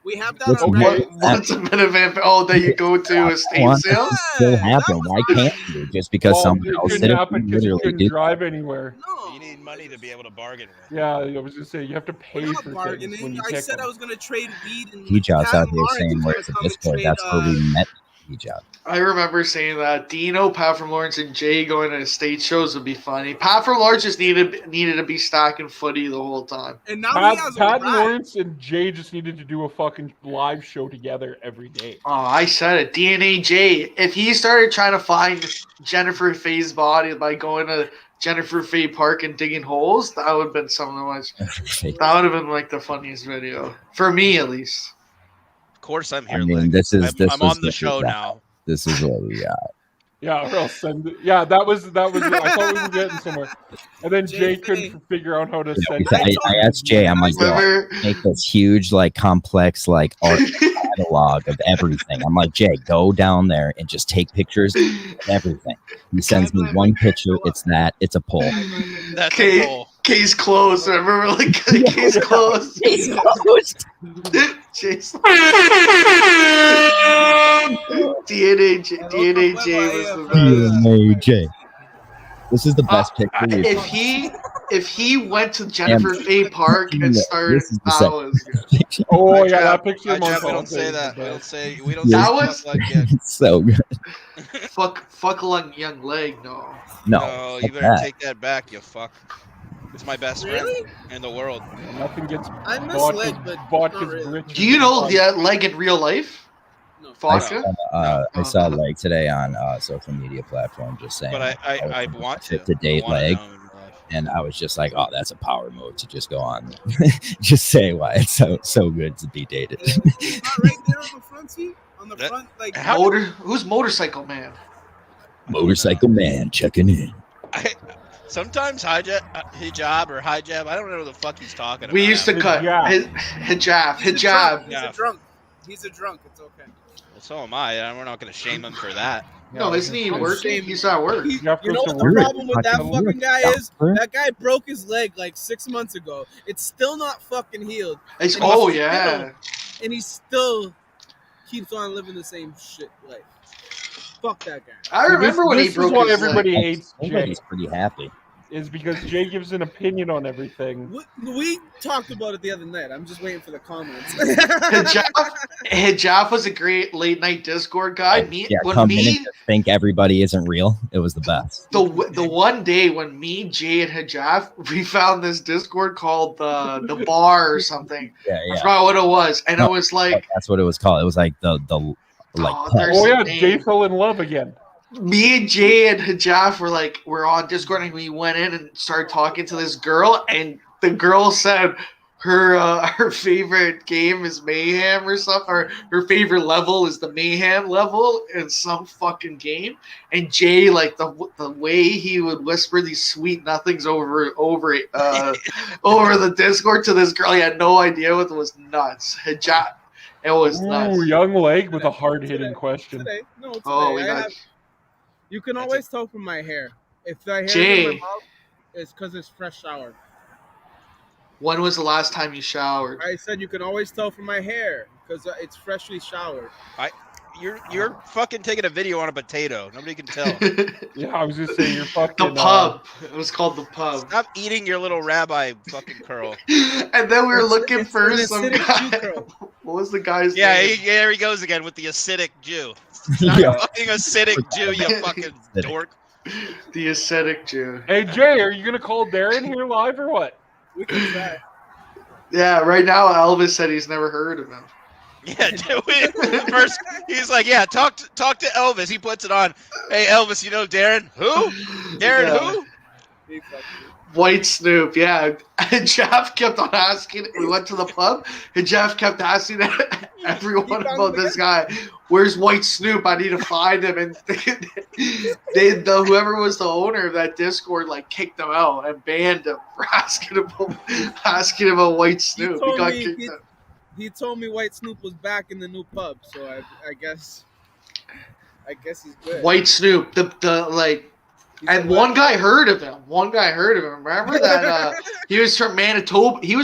We have that on record. What's a minivan? That you go to estate sales? Still happen. Why can't you? Just because someone else couldn't did it, happen because you literally couldn't did. drive anywhere. You need money to be able to bargain with. Yeah, I was just saying you have to pay Not for things when bargaining. you I pick said them. I was gonna trade weed and T-Job's out Pat here Lawrence saying was where's the gonna come and Discord. trade, That's where we met T-Job. I remember saying that Dino, Pat from Lawrence, and Jay going to estate shows would be funny. Pat from Lawrence just needed to be stacking footy the whole time. And now he has Pat a and ride. Lawrence and Jay just needed to do a fucking live show together every day. Oh, I said it. DNA Jay. If he started trying to find Jennifer Faye's body by going to Jennifer Faye Park and digging holes, that would have been something that would have been like the funniest video. For me, at least. Of course, I'm here. I mean, this is I'm on the show now. This is what we got. Yeah, or I'll send it. Yeah, that was. I thought we were getting somewhere, and then Jay couldn't figure out how to send it. I asked Jay, I'm like, yo, make this huge, like, complex, like, art catalog of everything. I'm like, Jay, go down there and just take pictures of everything. He sends me one picture. It's a poll. That's a poll. Case closed. I remember, like, case closed. Case closed. DNA J was the best. DNA J. This is the best picture. If he went to Jennifer Faye Park and started, that was good. Oh yeah, that picture. We don't say that. We don't. That say was fuck like it. So good. fuck a young leg. No, you better take that back, you fuck. It's my best friend in the world. Nothing gets I miss bought leg, but vodka's not really. rich. Do you know the leg in real life? No. Vodka? I saw Leg today on social media platform just saying. But I want to date Leg, and I was just like, oh, that's a power move to just go on, just say why it's so good to be dated. It's not right there on the front seat. On the front, like who's Motorcycle Man? Motorcycle Man checking in. Sometimes hijab or hijab. I don't know what the fuck he's talking about. We used to cut hijab. He's a drunk. He's a drunk. It's okay. Well, so am I. We're not going to shame him for that. No, isn't he working? He's not working. You know what the problem with that fucking guy is? That guy broke his leg like 6 months ago. It's still not fucking healed. And he still keeps on living the same shit life. Fuck that guy. I remember when he broke his leg. Everybody hates Jay. Everybody's pretty happy. Is because Jay gives an opinion on everything. We talked about it the other night. I'm just waiting for the comments. Hijab was a great late night Discord guy. Think everybody isn't real. It was the best. The one day when me, Jay, and Hijab, we found this Discord called the Bar or something. Yeah. I forgot what it was, and it was like that's what it was called. It was like the Jay fell in love again. Me and Jay and Hijab were on Discord, and we went in and started talking to this girl, and the girl said her favorite game is Mayhem or something, or her favorite level is the Mayhem level in some fucking game. And Jay, like the way he would whisper these sweet nothings over the Discord to this girl, he had no idea what was nuts. Hijab, it was nuts. Ooh, young leg with a hard hitting question. Today. You can always tell from my hair. If the hair is in my mouth, it's because it's fresh showered. When was the last time you showered? I said you can always tell from my hair because it's freshly showered. You're fucking taking a video on a potato. Nobody can tell. Yeah, I was just saying you're fucking. The pub. It was called the pub. Stop eating your little rabbi fucking curl. And then we were looking for some guy. What was the guy's name? Yeah, there he goes again with the acidic Jew. Not fucking acidic Jew, you fucking dork. The acidic Jew. Hey Jay, are you gonna call Darren here live or what? We can try. Yeah, right now Elvis said he's never heard of him. Yeah, first he's like, yeah, talk to Elvis. He puts it on. Hey Elvis, you know Darren? Who? Darren who? White Snoop, yeah. And Jeff kept on asking. We went to the pub, and Jeff kept asking everyone about this guy. Where's White Snoop? I need to find him. And whoever was the owner of that Discord kicked him out and banned him for asking about White Snoop. He told me White Snoop was back in the new pub, so I guess he's good. White Snoop, and one guy heard of him. Remember that he was from Manitoba. He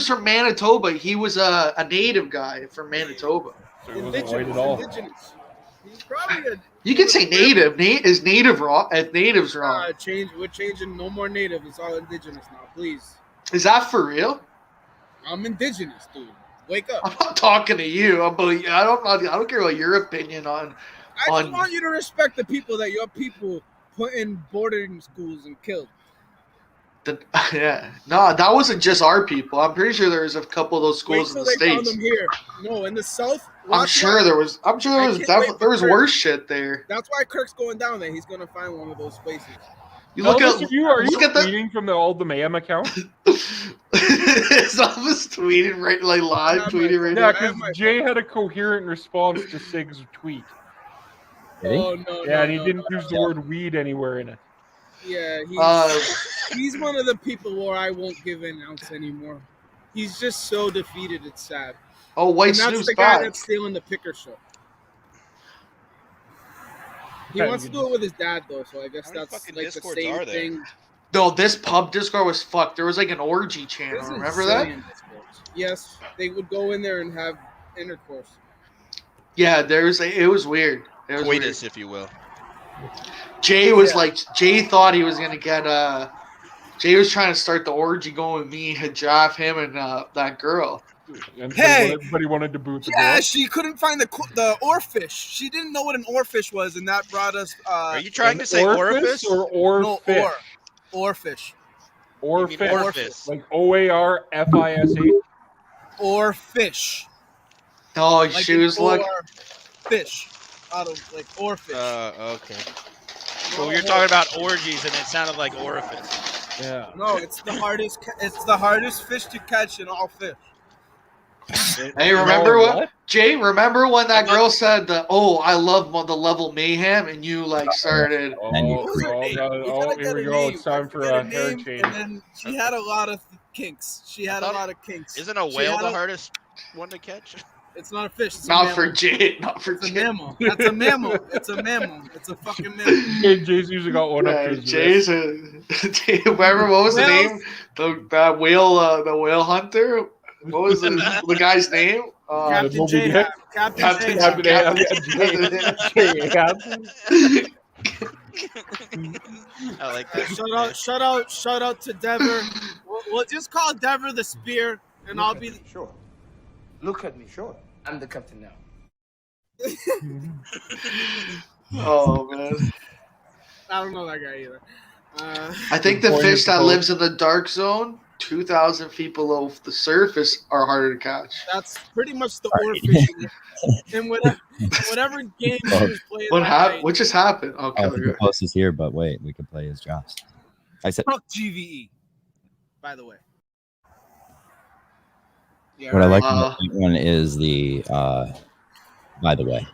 was a native guy from Manitoba. So he wasn't white at all. Indigenous. He's probably you can say native. Is native wrong? Native's wrong. We're changing. No more native. It's all indigenous now, please. Is that for real? I'm indigenous, dude. Wake up. I'm not talking to you. I don't care about your opinion on. I just want you to respect the people that your people put in boarding schools and killed. No, that wasn't just our people. I'm pretty sure there was a couple of those schools in the States. Found them here. No, in the South. I'm sure there was worse shit there. That's why Kirk's going down there. He's gonna find one of those places. You look Elvis, are you tweeting from all the Mayhem account? It's Elvis tweeting live tweeting right now. Yeah, because Jay had a coherent response to Sig's tweet. Oh no. Yeah, no, and he no, didn't no, use the no. word weed anywhere in it. Yeah, he's one of the people where I won't give an ounce anymore. He's just so defeated. It's sad. Oh, White And that's Snoop's the guy back. that's stealing the picker show. He Yeah, wants you to do it with his dad though, so I guess How many that's fucking like the Discords same are there? thing. No, this pub Discord was fucked. There was like an orgy channel. There's a Remember that? zillion Discords. Yes, they would go in there and have intercourse. Yeah, it was weird. It was weird. Coitus, if you will. Jay was like, Jay thought he was gonna get Jay was trying to start the orgy going with me, Hijab, him, and that girl. And Hey! everybody wanted to boot the Yeah, girl. she couldn't find the oarfish. She didn't know what an oarfish was, and that brought us. Are you trying An to say orifice? or No, fish? oarfish. Or You mean fish. orifice? Like OARFISH. Or fish. Oh, Like she was like, fish. Out of like oarfish. Okay. So you're talking about orgies, and it sounded like orifice. Yeah. No, it's the hardest. It's the hardest fish to catch in all fish. hey, remember No, what? Jay, remember when that girl said, "Oh, I love the level mayhem," and you like started. And you Oh, creep. here we go. It's time for a hair change. And then she had a lot of kinks. She had a lot of kinks. Isn't a She whale had the a- hardest one to catch? It's not a fish. It's a Not mammal. for Jay. Not for It's a Jay. mammal. That's a mammal. It's a mammal. It's a fucking mammal. Jay's usually got one up Yeah, to his Jay's wrist. Jay, remember what was the Whales? name? The whale hunter. What was the guy's name? Captain Moby J. Dick? Captain J. I like that. Shout out to Dever. We'll just call Dever the Spear, and I'll be. Sure. Look at me, sure. I'm the captain now. Oh man. I don't know that guy either. I think the fish that lives in the dark zone, 2,000 feet below the surface, are harder to catch. That's pretty much the oarfish. And whatever game he was playing. What that happened? night, What just happened? Okay. Oh, the post is here, but wait, we can play his drops. I said, Fuck GVE. By the way. Yeah, what I like Uh, about that one is the, by the way.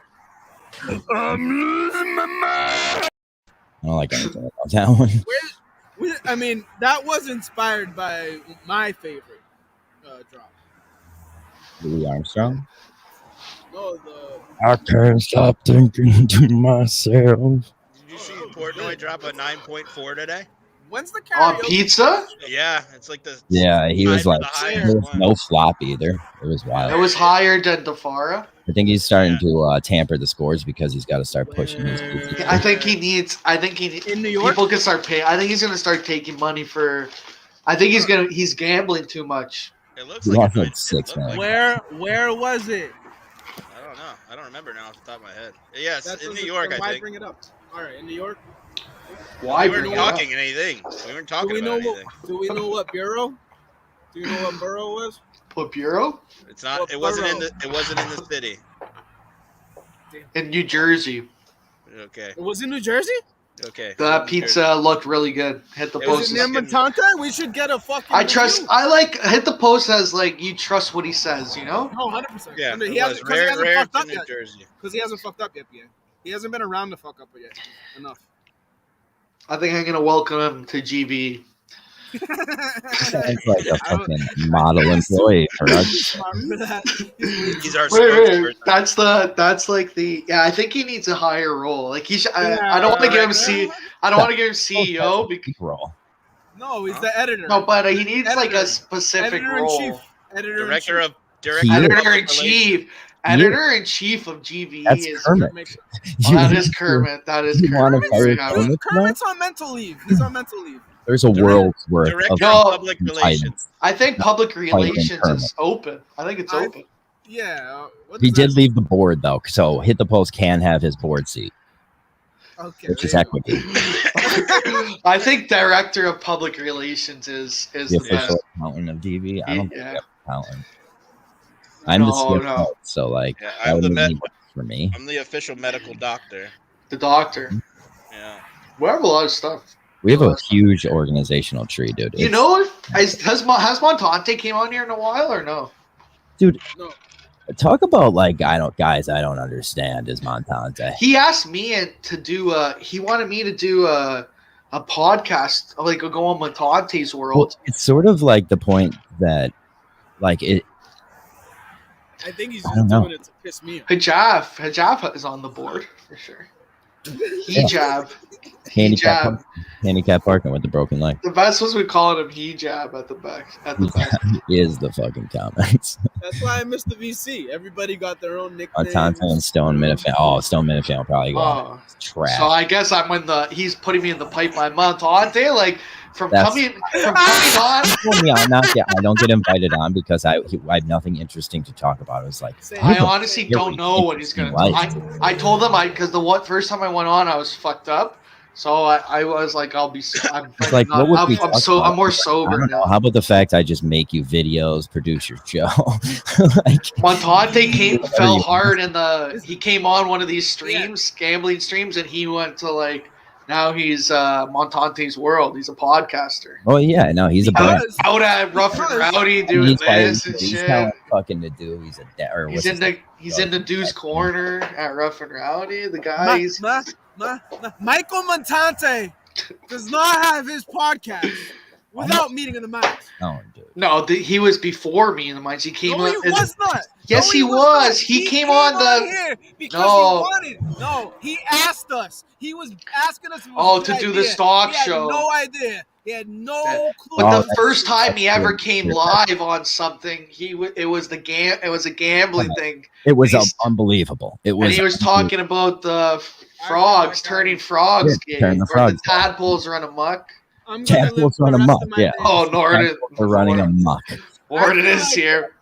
I'm losing my mind. I don't like anything about that one. I mean, that was inspired by my favorite drop. Louis Armstrong. No, the I can't stop thinking to myself. Did you see Portnoy drop a 9.4 today? when's the On karaoke? pizza? Yeah, it's like the Yeah, he was tied for like, the there highest was one. no flop either. It was It wild. was higher than Defara. I think he's starting to tamper the scores because he's got to start pushing his. I think he needs. I think he. In New York? People can start paying. I think he's gonna start taking money for. I think he's gambling too much. It looks He like lost a like nice- 6 it man. looked like- Where was it? I don't know. I don't remember now off the top of my head. Yes, That's in what- New York, then I why think. bring it up? All right, in New York. Why We bring weren't it up? talking anything. We weren't Do talking we know about anything. what? Do we know what bureau? Do you know what borough was? What bureau? It's not. What It wasn't in borough? the. It wasn't in the city. In New Jersey. Okay. It was in New Jersey. Okay. That pizza looked really good. Hit the It was post. Is it near Matanta? We should get a fucking. I trust. review. I like hit the post as like you trust what he says. You know. No, 100%. Yeah, I mean, it he hasn't, was 'cause he rare, hasn't rare fucked to up New yet. Jersey. Because he hasn't fucked up yet. He hasn't been around to fuck up yet enough. I think I'm gonna welcome him to GB. Sounds like a fucking model employee for us. He's our Wait. spokesperson. That's like the. Yeah, I think he needs a higher role. Like he should. I Yeah, don't want to give him right. I don't want to give him CEO because Role. No, he's the editor. no, but he needs like Editor. a specific Editor in role. chief. Editor Director in of director. He is. of Editor in public chief. Editor in chief of GVE That's is Kermit. chief. Oh, that is Kermit. That is You wanna Kermit. fire Yeah. Kermit? Kermit's on mental leave. He's on mental leave. There's a world's worth Director of No. of public relations. I think public Kermit. relations is open. I think it's open. Yeah. What He does did that- leave the board though, so Hit the Post can have his board seat, Okay. which is there you go. equity. I think director of public relations is The the official best. accountant of DV. I don't think Yeah. we have an accountant. I'm the No, CFO, no. so like Yeah, that I'm would the make med- work for me. I'm the official medical doctor. The doctor. Yeah. We have a lot of stuff. We have a huge organizational tree, dude. You It's- know, has Montante came on here in a while or no? dude, No. Talk about like guys I don't understand is Montante. He asked me to do he wanted me to do a podcast, like go on Montante's World. Well, it's sort of like the point that like it. I think he's just doing it to piss me off. Hijab is on the board for sure. Hijab. Handicap parking with the broken leg. The best was we called him Hijab at the back. He is the fucking comments. That's why I missed the VC. Everybody got their own nicknames. Montante and Stone Minifan. Oh, Stone Minifan will probably go. Oh, trash. So I guess I'm in he's putting me in the pipeline. Montante, like coming on. I don't get invited on because I have nothing interesting to talk about. It was like I honestly don't know what he's gonna do. I told him because the first time I went on I was fucked up. So I was like, I'm like, not, what would we I'm more sober now. How about the fact I just make you videos, produce your show? Like, Montante fell hard he came on one of these streams, gambling streams, and he went to now he's Montante's World. He's a podcaster. Oh yeah, no, he's out at Rough and Rowdy doing this and he's shit. Fucking to do. He's in the Deuce Corner at Rough and Rowdy. The guy. Michael Montante does not have his podcast without Meeting in the Minds. No, he was before Me in the Minds. He came. No, he was not. Yes, he was. He came on here because he wanted. No, he asked us. He was asking us. To do the stock show. He had no idea. He had no clue. But the first time he ever came live on something, it was a gambling thing. It was unbelievable. It was. And he was talking about the frogs turning frogs. The tadpoles run amok. Tadpoles run amok. Yeah. Oh, Norden. We're running amok. Warden is here.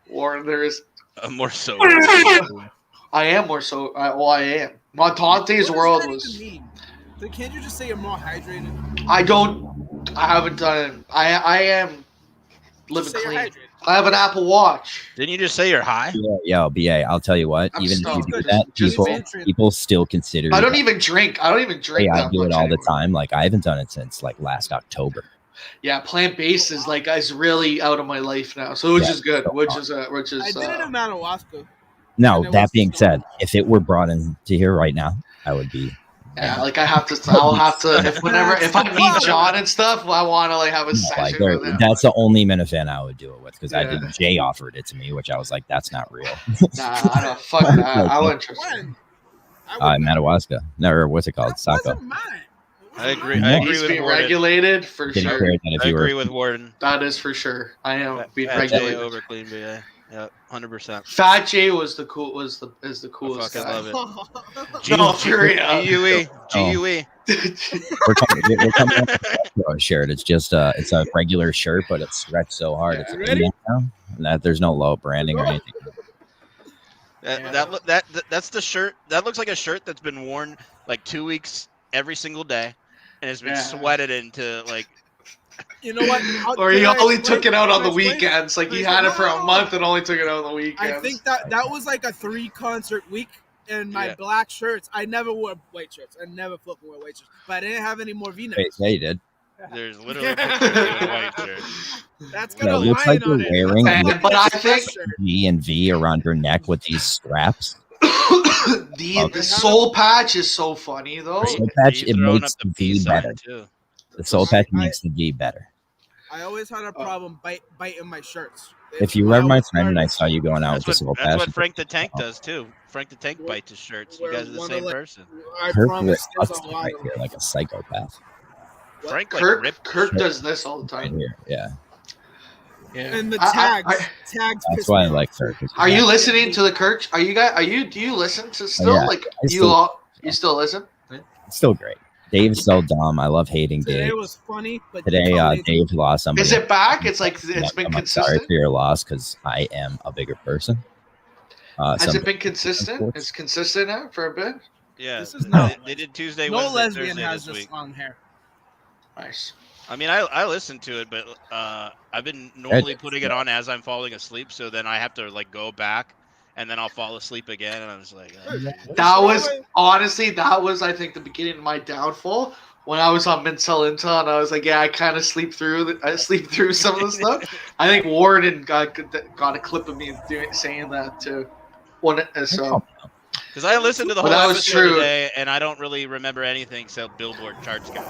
Warden, there is. I'm more sober. I am more so. I am. Montante's World was. Can't you just say you're more hydrated? I haven't done it. I am living clean. I have an Apple Watch. Didn't you just say you're high? Yeah, BA. I'll tell you what. Even if you do that, people still consider. I don't even drink. Hey, I do it all the time. Like I haven't done it since last October. Yeah, plant-based is really out of my life now. So which is good. Which is. I did it in Madawaska. No, that being said, if it were brought in to here right now, I would be. Yeah, I'll have to if I meet John and stuff, I want to have a session with him. That's the only Minifan I would do it with because I did. Jay offered it to me, which I was like, that's not real. Nah, I don't fuck that. I wouldn't trust him. Madawaska. No, or what's it called? Saco. I agree. I agree with being Warden. Regulated for sure. I agree with Warden. That is for sure. I am being regulated over Clean BA. Yeah, 100%. Fat J was the coolest. I fucking guy. love it. No, for real. GUE. We're coming up with a shirt. It's just it's a regular shirt, but it's stretched so hard. Yeah, it's ready? And there's no low branding or anything. That's the shirt. That looks like a shirt that's been worn like 2 weeks every single day, and it's been sweated into like. You know what? Or he only took it out on the weekends. Like he had it for a month and only took it out on the weekends. I think that was like a 3-concert week. And my black shirts, I never wore white shirts. I never fucking wore white shirts. But I didn't have any more V-necks. Yeah, you did. There's literally pictures of a white shirt. That's got a looks line like on you're wearing but I think G and V around your neck with these straps. the soul patch is so funny though. The soul patch makes the V better. The soul patch makes the V better. I always had a problem biting my shirts. If you were my friend and I saw you going out with the soul patch, that's what Frank the Tank does too. Frank the Tank bites his shirts. You guys are the same person. I promise there's a lot right here, like a psychopath. Frank Kirk does this all the time. Right here, yeah. And the tags. That's why I like Kirk. Are you listening to the Kirk? Do you listen to still? You still listen? It's still great. Dave's so dumb. I love hating Dave. Today was funny, but today Dave lost somebody. Is it back? It's like it's been consistent. Sorry for your loss because I am a bigger person. Has it been consistent? It's consistent now for a bit. Yeah, this is not. They did Tuesday. No Wednesday, lesbian Thursday has this this week. long hair. Nice. I mean, I listened to it, but I've been normally putting it on as I'm falling asleep, so then I have to like go back, and then I'll fall asleep again, and I was like, that was honestly I think the beginning of my downfall when I was on Mincel Intel, and I was like, yeah, I kind of sleep through some of the stuff. I think Warden got a clip of me saying that too. Because I listened to the whole that was episode true. today, and I don't really remember anything except Billboard charts guy.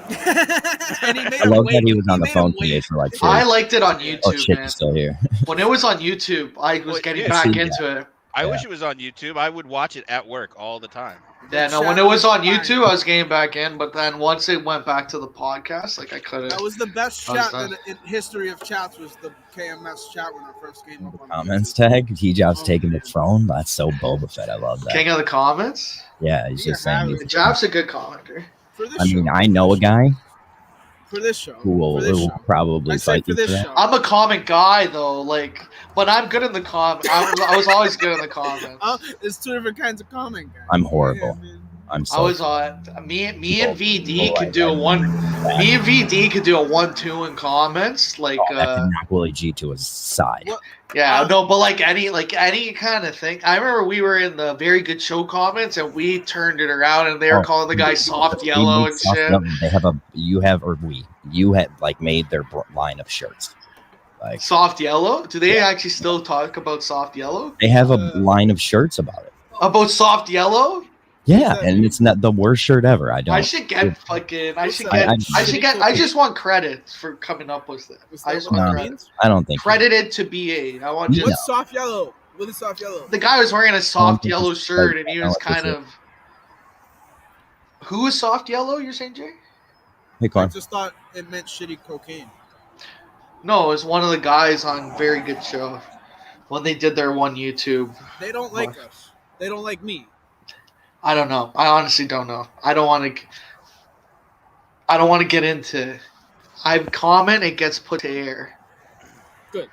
I love that he was on the phone today for like 4 I liked it on YouTube, Oh shit, man. he's still here. When it was on YouTube, I was getting back into it. I wish it was on YouTube. I would watch it at work all the time. Yeah, no, when it was on YouTube, I was getting back in, but then once it went back to the podcast, like I couldn't. That was the best chat in history of chats. Was the KMS chat when I first came up on Comments tag. Hijab's taking the throne. That's so Boba Fett. I love that. King of the comments. Yeah, he's just saying. Hijab's a good commenter. I mean, I know a guy for this show who will probably fight you for that. I'm a comment guy though, like, but I'm good in the comment. I was always good in the comments. There's two different kinds of comment guys. I'm horrible. I'm so. I was on me and VD could do a one. Me and VD could do a 1-2 in comments, like knock Willie G to his side. Yeah, no, but like any kind of thing. I remember we were in the Very Good Show comments and we turned it around and they were calling the guy soft yellow and shit. They have you had like made their line of shirts. Like soft yellow? Do they actually still talk about soft yellow? They have a line of shirts about it. About soft yellow? Yeah, and it's not the worst shirt ever. I should get fucking. I just want credit for coming up with it. I just want credit. I don't think credited to BA. I want just what's soft yellow. What is soft yellow? The guy was wearing a soft yellow shirt, and he was kind of. Who is soft yellow? You're saying, Jay? Hey, I just thought it meant shitty cocaine. No, it was one of the guys on Very Good Show when they did their one YouTube. They don't like us. They don't like me. I don't know. I honestly don't know. I don't want to get into. I comment, it gets put to air. Good.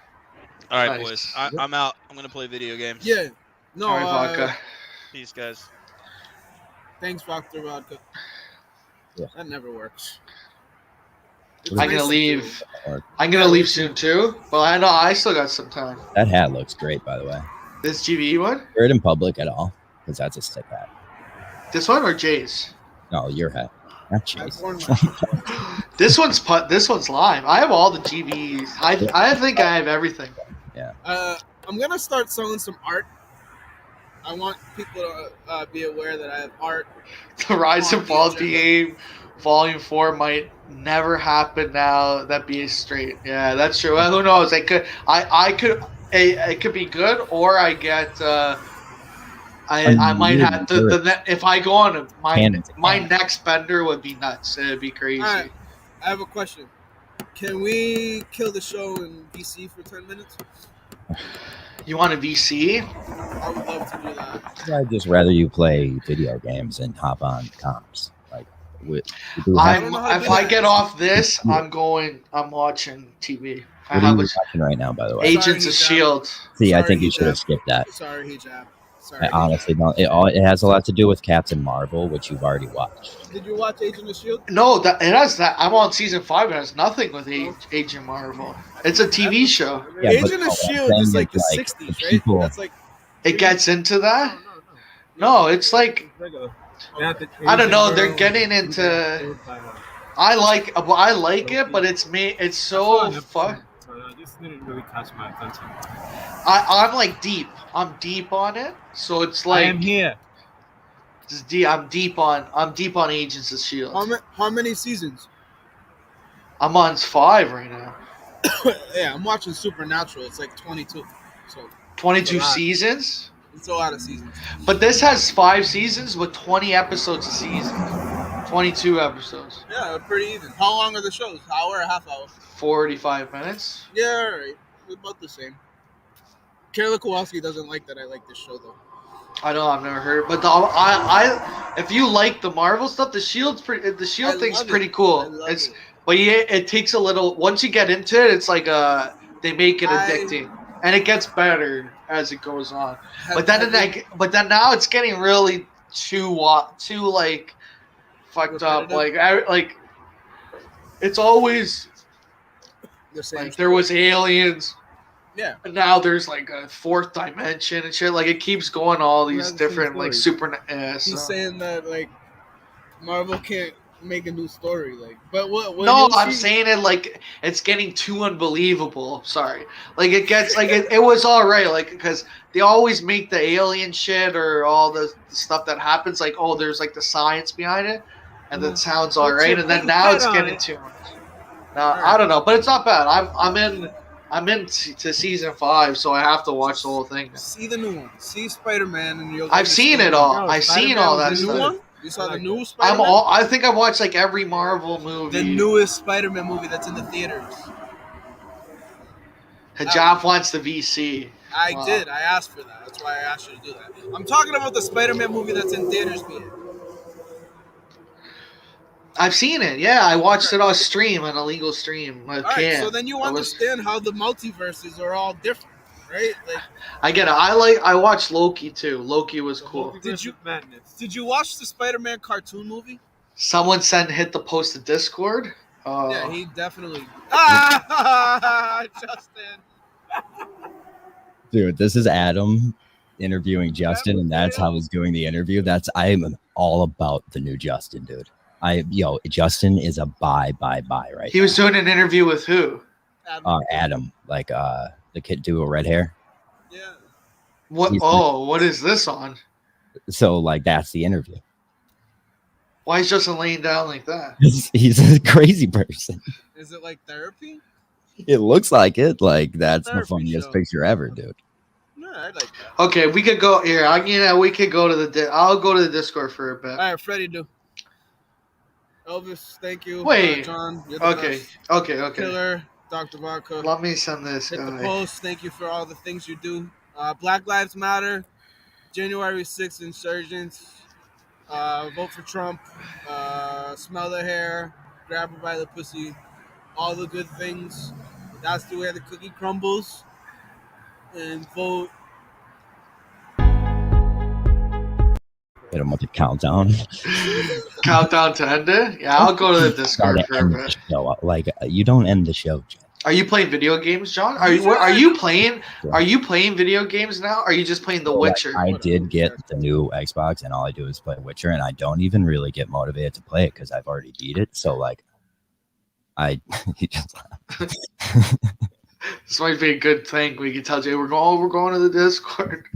All right, boys. I'm out. I'm gonna play video games. Yeah. No. All right, Vodka. Peace, guys. Thanks, Dr. Vodka. Yeah. That never works. I'm gonna leave. I'm gonna leave soon too. But I know I still got some time. That hat looks great, by the way. This GVE one? Wear it in public at all, because that's a sick hat. This one or Jay's? No, your hat. Not Jay's. This one's live. I have all the GVEs. I think I have everything. Yeah. I'm gonna start selling some art. I want people to be aware that I have art. The Rise and Fall game, Volume 4 might never happen now that BA straight. Yeah, that's true. Well, who knows? It could be good, or I get. I might have if I go on my next bender would be nuts. It'd be crazy. All right. I have a question. Can we kill the show in VC for 10 minutes? You want a VC? I would love to do that. I'd just rather you play video games and hop on comps. Like, if I get off this, I'm watching TV. What are you watching right now, by the way? Agents of S.H.I.E.L.D. See, I think you should have skipped that. Sorry, Hijab. I honestly don't. It has a lot to do with Captain Marvel, which you've already watched. Did you watch Agent of S.H.I.E.L.D.? No, it has that. I'm on season 5. It has nothing with Agent Marvel. It's a TV show. Yeah, Agent of S.H.I.E.L.D. is like the 60s, right? That's like it gets into that. No, it's like I don't know. They're getting into. I like it, but it's so fun. This didn't really catch my attention. I'm like deep. I'm deep on it, so it's like I am here. I'm deep on Agents of S.H.I.E.L.D. How many seasons? I'm on 5 right now. Yeah, I'm watching Supernatural. It's like 22. So 22 seasons. It's a lot of seasons. But this has 5 seasons with 20 episodes a season. 22 episodes. Yeah, pretty even. How long are the shows? Hour or half hour? 45 minutes. Yeah, all right. We're about the same. Kayla Kowalski doesn't like that I like this show though. I know, I've never heard, but if you like the Marvel stuff, the Shield thing's pretty cool. But yeah, it takes a little. Once you get into it, it's like they make it addicting, and it gets better as it goes on. But then now it's getting really too like fucked up. Like it's always the same. Like there was aliens. Yeah. And now there's like a 4th dimension and shit. Like it keeps going all these different like super. He's saying that like Marvel can't make a new story. Like, but what? No, I'm saying it like it's getting too unbelievable. Sorry, like it gets like it was all right, like because they always make the alien shit or all the stuff that happens like, oh, there's like the science behind it, and that sounds all right, and then now it's getting too much. No, I don't know, but it's not bad. I'm into season 5, so I have to watch the whole thing now. See the new one. See Spider-Man, and you'll. I've seen it all. I've seen all that stuff. The new one? You saw the new Spider-Man? I think I watched like every Marvel movie. The newest Spider-Man movie that's in the theaters. Hajaf wants the VC. I did. I asked for that. That's why I asked you to do that. I'm talking about the Spider-Man movie that's in theaters, man. I've seen it. Yeah, I watched it on stream, an illegal stream. All right, so then you understand how the multiverses are all different, right? Like, I get it. I watched Loki too. Loki was cool. Did you watch the Spider-Man cartoon movie? Someone hit the post to Discord. Yeah, he definitely. Justin. Dude, this is Adam interviewing Justin, and that's how he's doing the interview. I'm all about the new Justin, dude. Justin is a buy right. He was doing an interview with who? Adam, like the kid duo red hair. Yeah. What? What is this on? So like that's the interview. Why is Justin laying down like that? He's a crazy person. Is it like therapy? It looks like it. Like that's Therapy the funniest show. picture ever, dude. No, I like that. Okay, we could go here. We could go to I'll go to the Discord for a bit. All right, Freddie, do. Elvis, thank you. Wait. John. You're the Okay. best. Okay. Killer, Dr. Vodka. Let me send this Hit the guy. post. Thank you for all the things you do. Black Lives Matter. January 6th insurgents. Vote for Trump. Smell the hair. Grab her by the pussy. All the good things. That's the way the cookie crumbles. And vote. Hit him with the countdown. Countdown to end it? Yeah, I'll go to the Discord for a bit. Like you don't end the show, Jay. Are you playing video games, John? Are you playing video games now? Or are you just playing The Witcher? I did get the new Xbox, and all I do is play Witcher, and I don't even really get motivated to play it because I've already beat it. So like, he just this might be a good thing. We can tell Jay we're going to the Discord.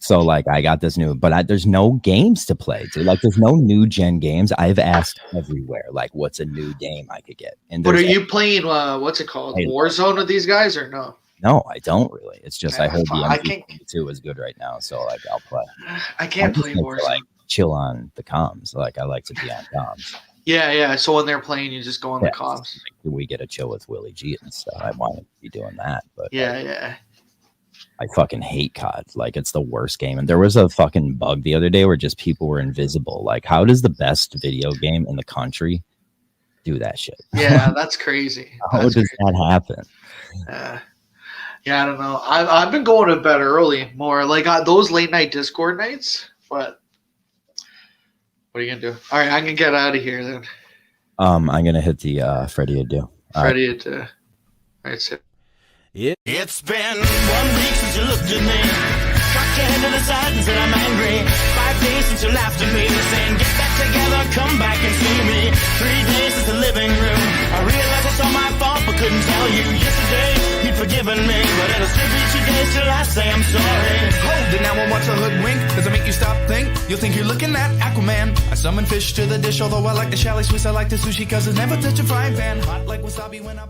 So like I got this new, but there's no games to play, dude. Like there's no new gen games. I've asked everywhere, like what's a new game I could get. And but are you playing what's it called, Warzone with these guys or no? No, I don't really. It's just I heard the MP2 is good right now, so like I'll play. I can't play Warzone. To, like chill on the comms. Like I like to be on comms. Yeah. So when they're playing, you just go on the comms. Like, we get a chill with Willie G and stuff. I want to be doing that, but yeah. I fucking hate COD. Like it's the worst game. And there was a fucking bug the other day where just people were invisible. Like how does the best video game in the country do that shit? Yeah, that's crazy. How does that happen? Yeah, I don't know. I've been going to bed early more. Like those late night Discord nights. But what are you gonna do? All right, I can get out of here then. I'm gonna hit the Freddie Adu. Freddie Adu. All right, so. It's been 1 week since you looked at me. Cocked your head to the side and said I'm angry. 5 days since you laughed at me, saying get back together, come back and see me. 3 days since the living room. I realized it's all my fault, but couldn't tell you. Yesterday you'd forgiven me, but it'll still be 2 days till I say I'm sorry. Hold it now and watch a hoodwink. Does it make you stop, think? You'll think you're looking at Aquaman. I summon fish to the dish, although I like the chalet Swiss. I like the sushi cause it's never touch a frying pan. Hot like wasabi when I